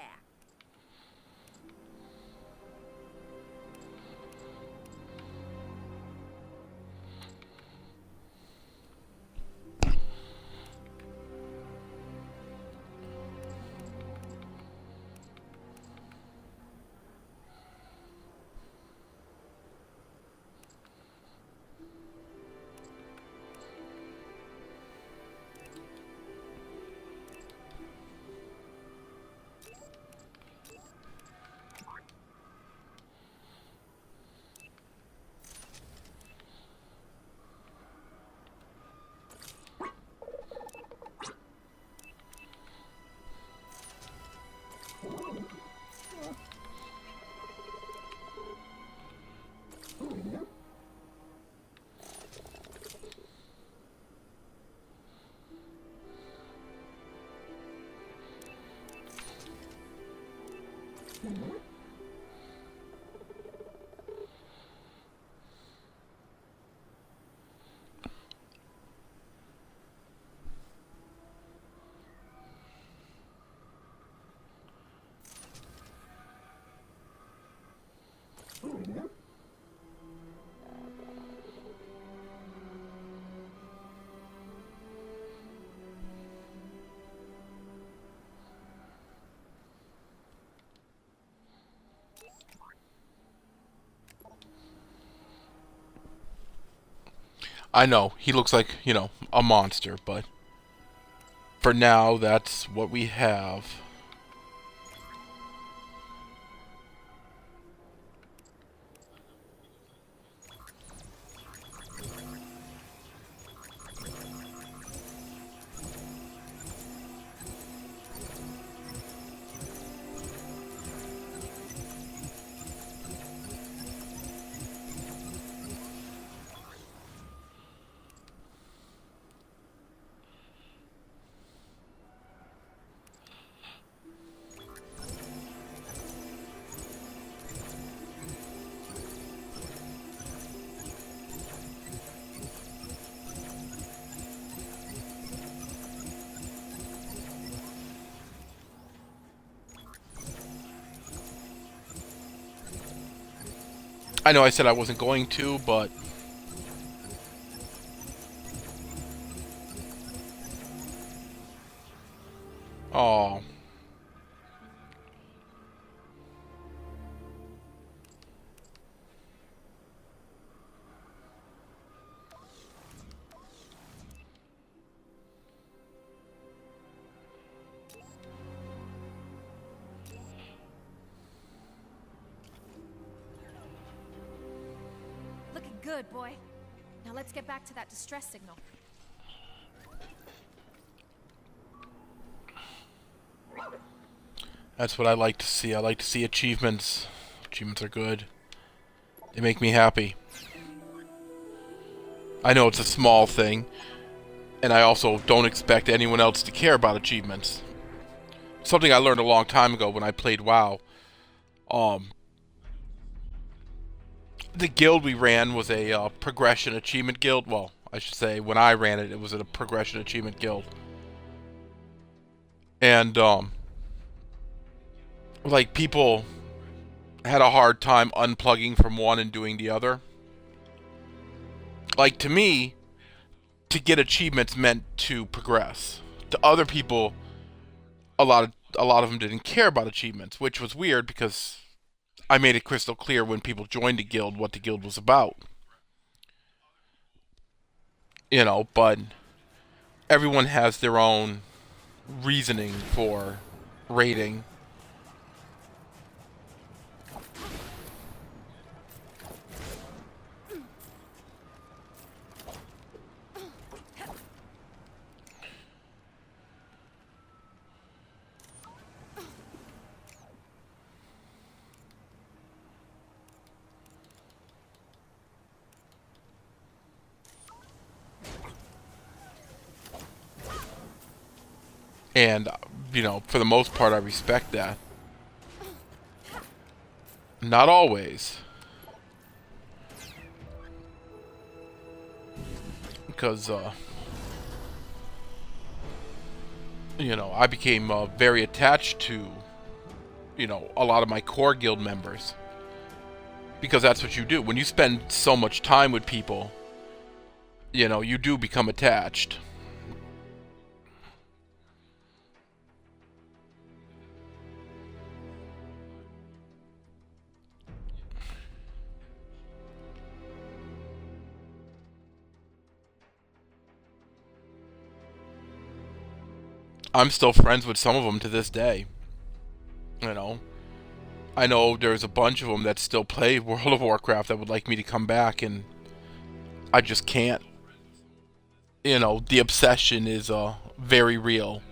I know, he looks like, you know, a monster, but for now, that's what we have. I know I said I wasn't going to, but oh, Looking good, boy. Now let's get back to that distress signal. that's what I like to see. I like to see achievements. Achievements are good. They make me happy. I know it's a small thing, and I also don't expect anyone else to care about achievements. Something I learned a long time ago when I played WoW. The guild we ran was a progression achievement guild. Well, I should say when I ran it, it was a progression achievement guild. And like people had a hard time unplugging from one and doing the other. Like to me, to get achievements meant to progress. To other people, a lot of them didn't care about achievements, which was weird because I made it crystal clear when people joined the guild what the guild was about. You know, but everyone has their own reasoning for raiding. And, you know, for the most part, I respect that. Not always. Because, you know, I became very attached to, you know, a lot of my core guild members. Because that's what you do. When you spend so much time with people, you know, you do become attached. I'm still friends with some of them to this day. You know, I know there's a bunch of them that still play World of Warcraft that would like me to come back, and I just can't. You know, the obsession is very real.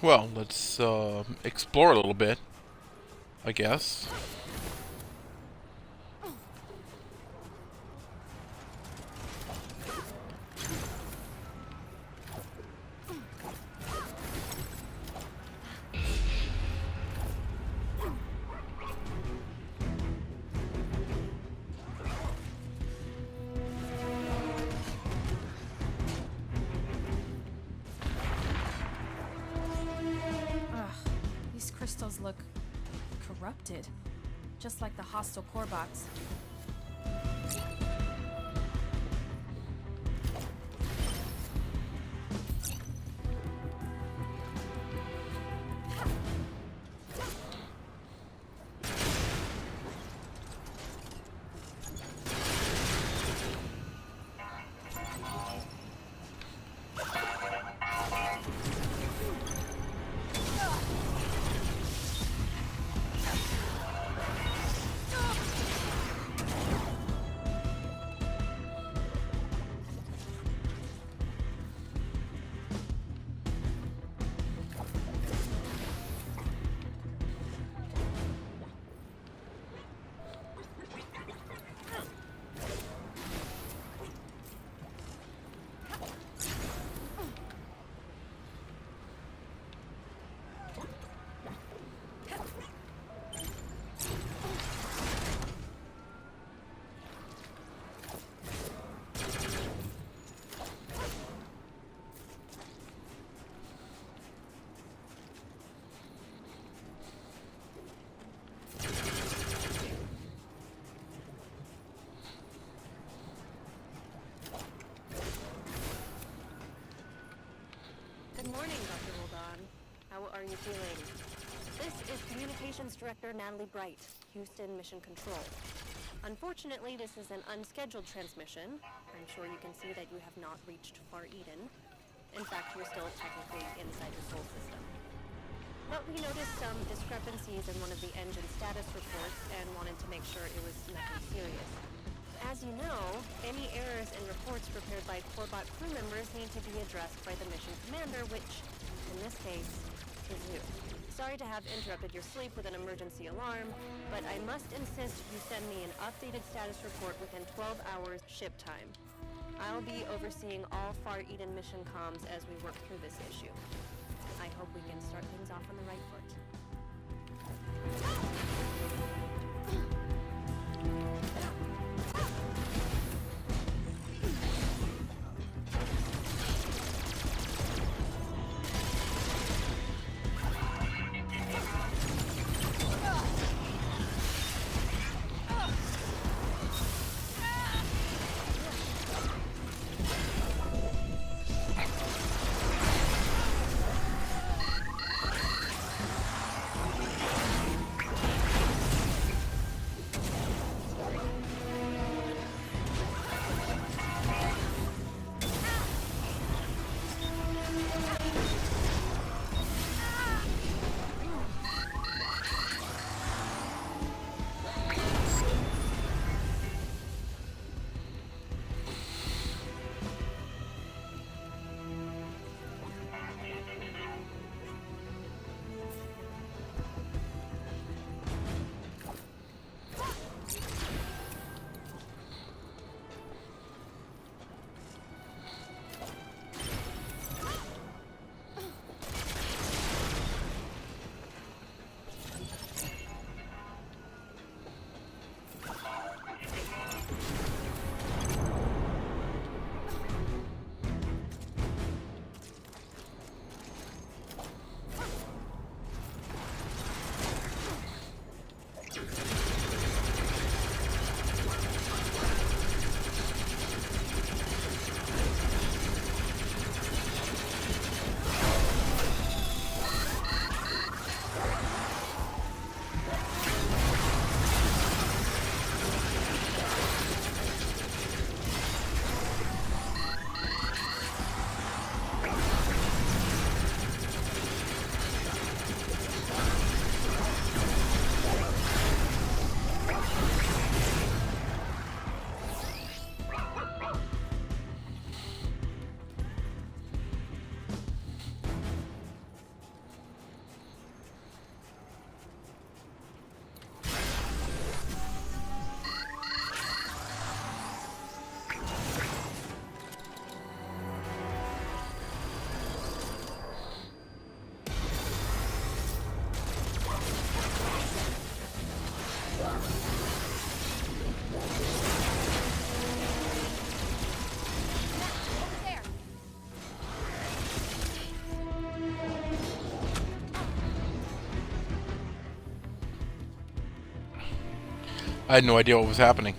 Well, let's explore a little bit, I guess. These crystals look corrupted, just like the hostile core box. Good morning, Dr. Roldan. How are you feeling? This is Communications Director Natalie Bright, Houston Mission Control. Unfortunately, this is an unscheduled transmission. I'm sure you can see that you have not reached Far Eden. In fact, you're still technically inside your soul system. But we noticed some discrepancies in one of the engine status reports and wanted to make sure it was nothing serious. As you know, any errors in reports prepared by Corebot crew members need to be addressed by the mission commander, which, in this case, is you. Sorry to have interrupted your sleep with an emergency alarm, but I must insist you send me an updated status report within 12 hours ship time. I'll be overseeing all Far Eden mission comms as we work through this issue. I hope we can start things off on the right foot. I had no idea what was happening.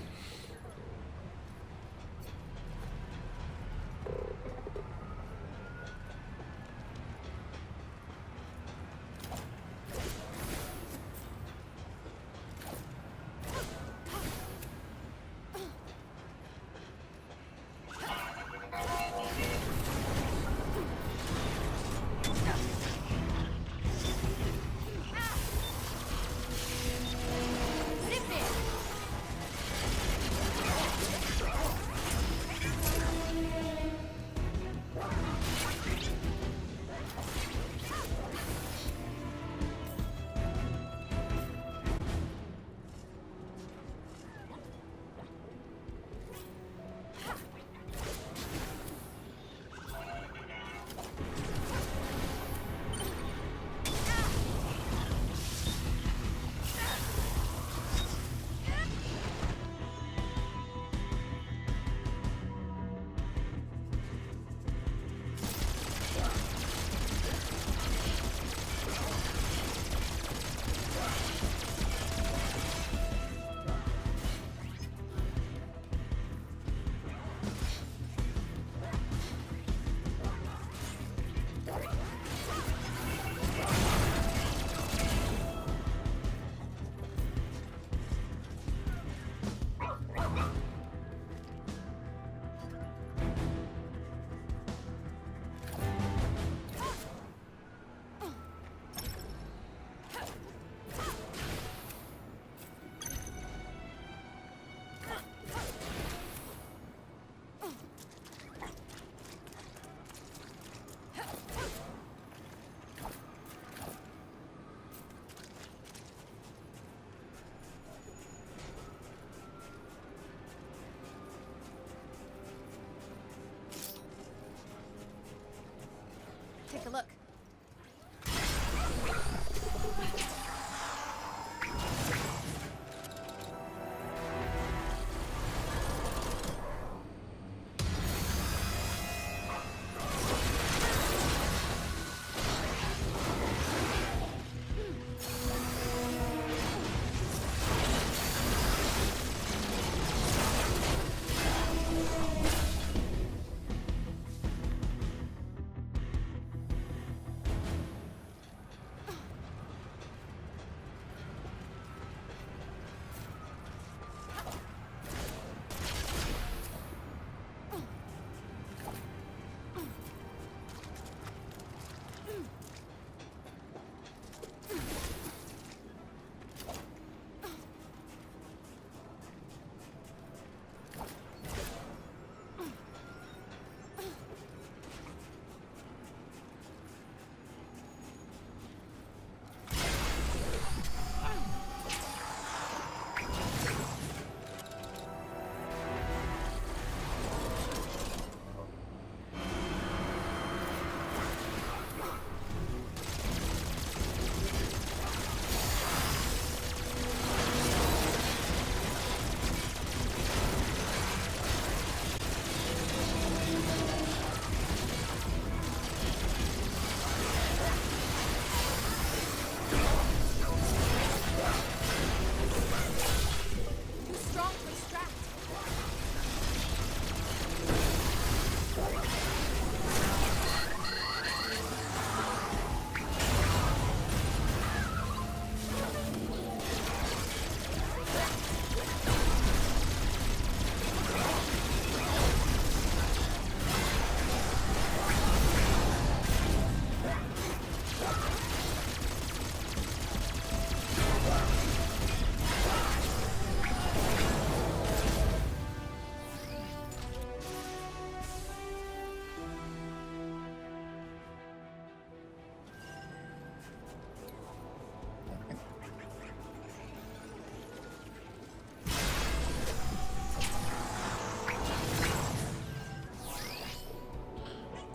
Take a look.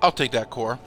I'll take that core.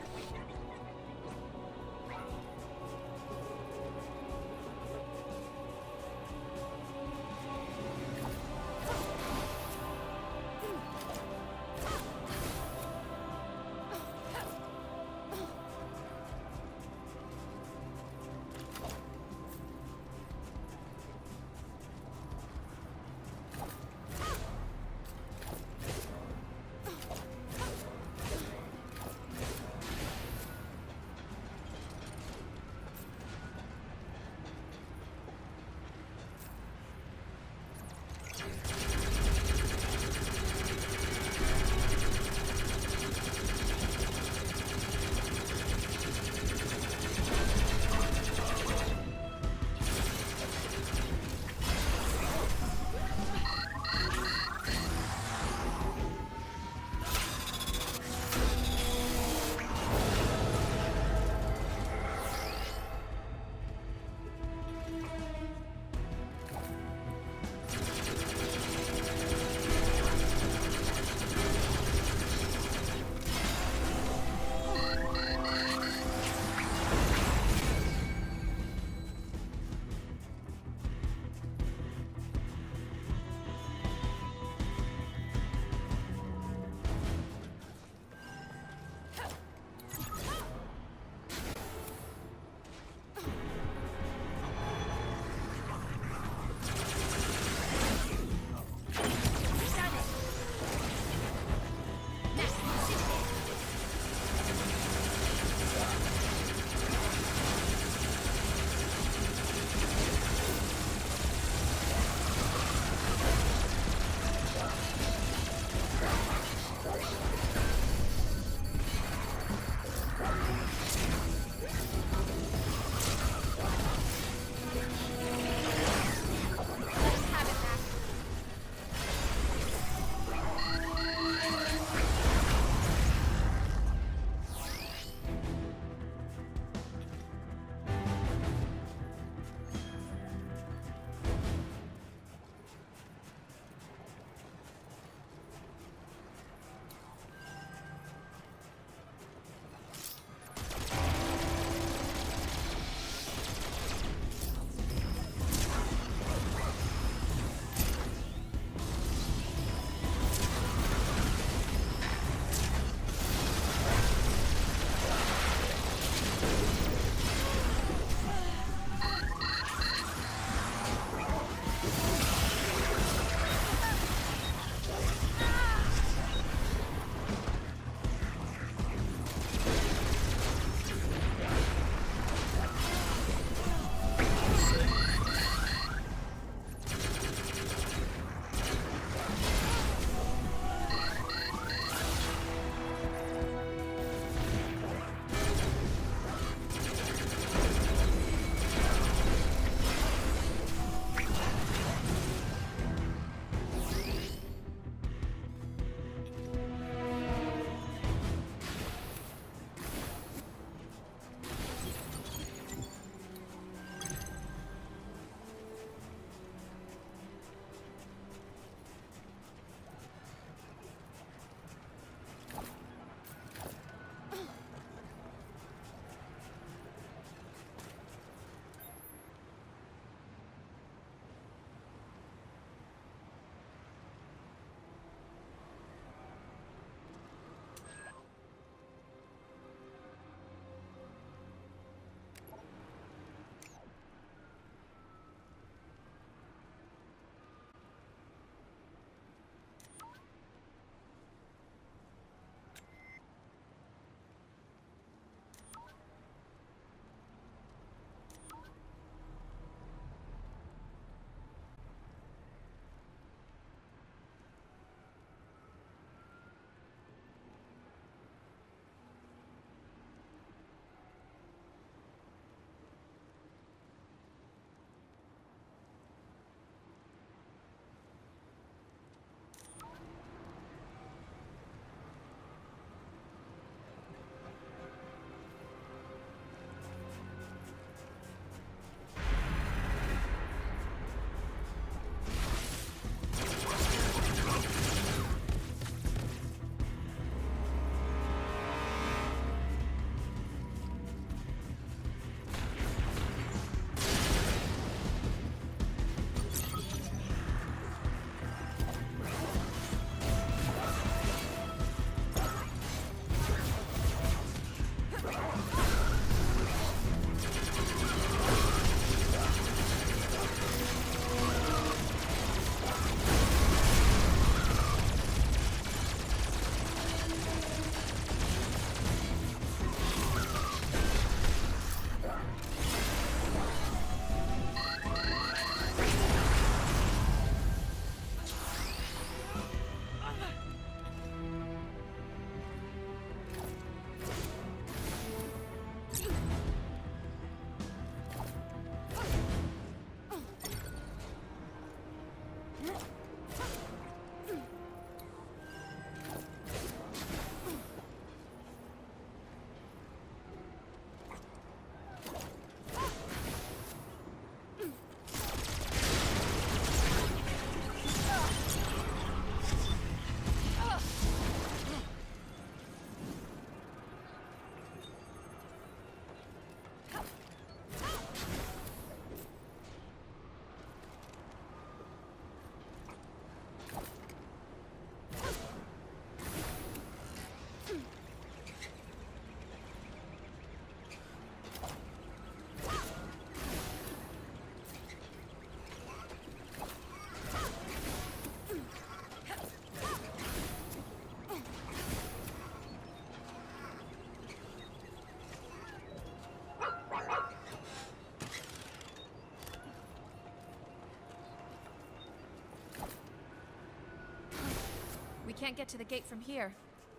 We can't get to the gate from here.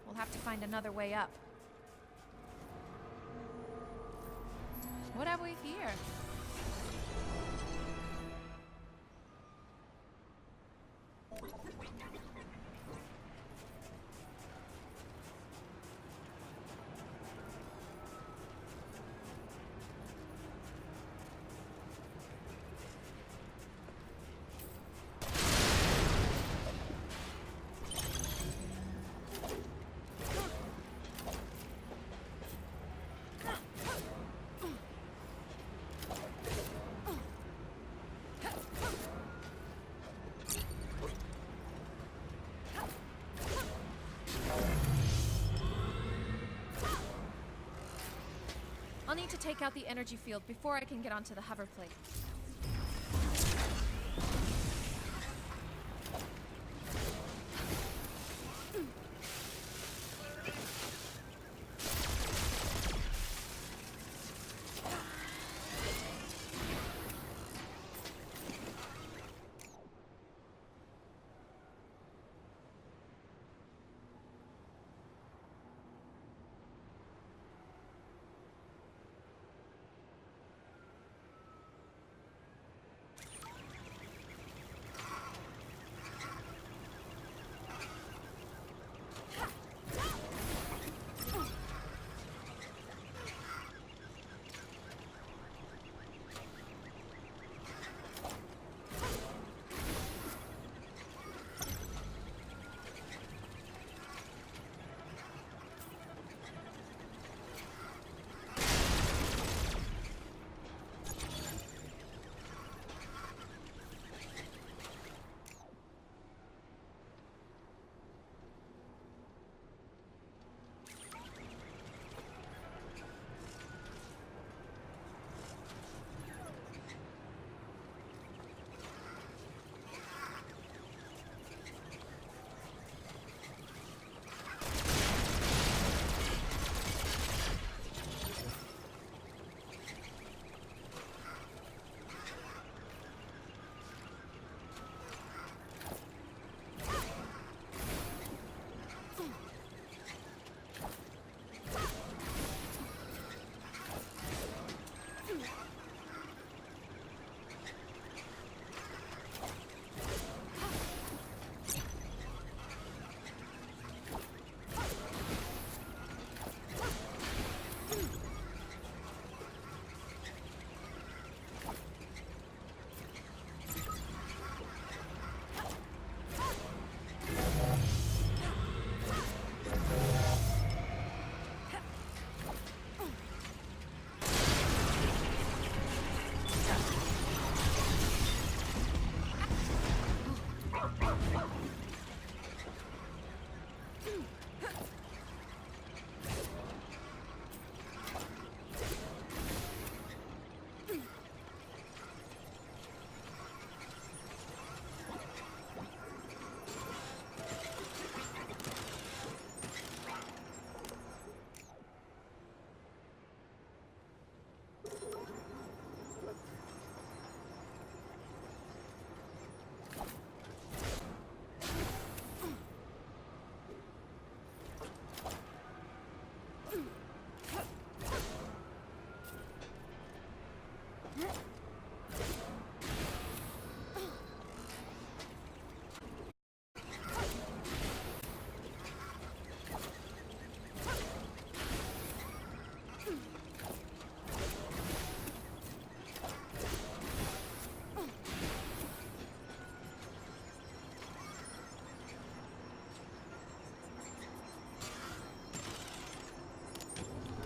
We'll have to find another way up. What have we here? I'll need to take out the energy field before I can get onto the hover plate.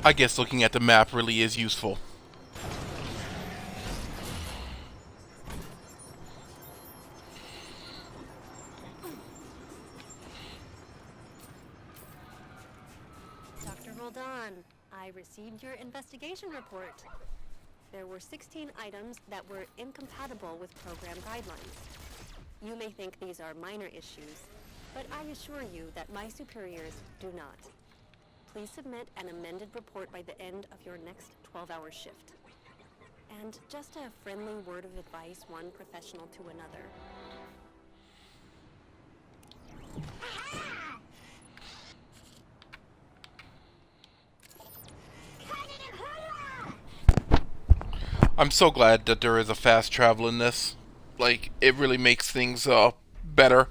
I guess looking at the map really is useful. Dr. Roldan, I received your investigation report. There were 16 items that were incompatible with program guidelines. You may think these are minor issues, but I assure you that my superiors do not. Please submit an amended report by the end of your next 12-hour shift. And just a friendly word of advice, one professional to another. I'm so glad that there is a fast travel in this. Like, it really makes things better.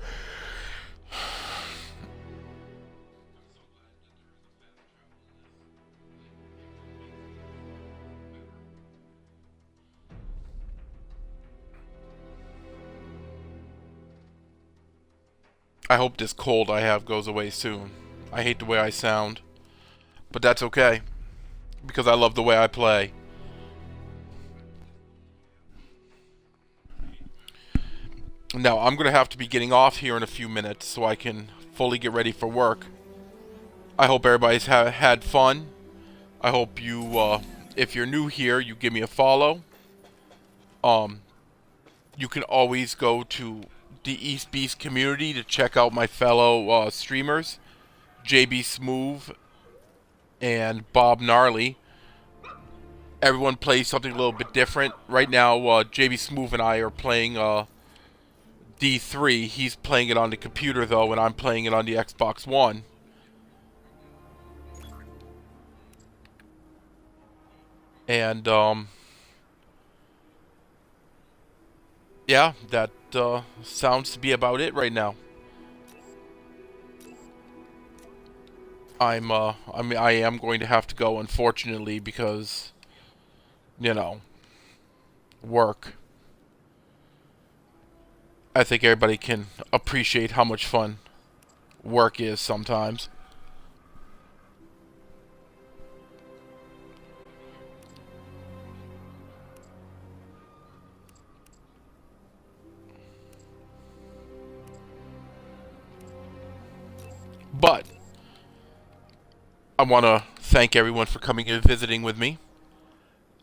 I hope this cold I have goes away soon. I hate the way I sound, but that's okay, because I love the way I play. Now, I'm going to have to be getting off here in a few minutes so I can fully get ready for work. I hope everybody's had fun. I hope you, if you're new here, you give me a follow. You can always go to the East Beast community to check out my fellow streamers, JB Smooth and Bob Gnarly. Everyone plays something a little bit different. Right now, JB Smooth and I are playing D3. He's playing it on the computer, though, and I'm playing it on the Xbox One. And, yeah, that sounds to be about it right now. I am going to have to go, unfortunately, because, you know, work. I think everybody can appreciate how much fun work is sometimes. But I want to thank everyone for coming and visiting with me.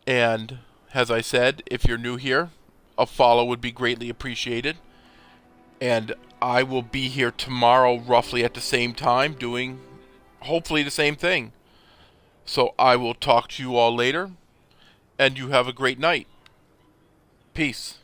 And as I said, if you're new here, a follow would be greatly appreciated. And I will be here tomorrow roughly at the same time doing hopefully the same thing. So I will talk to you all later. And you have a great night. Peace.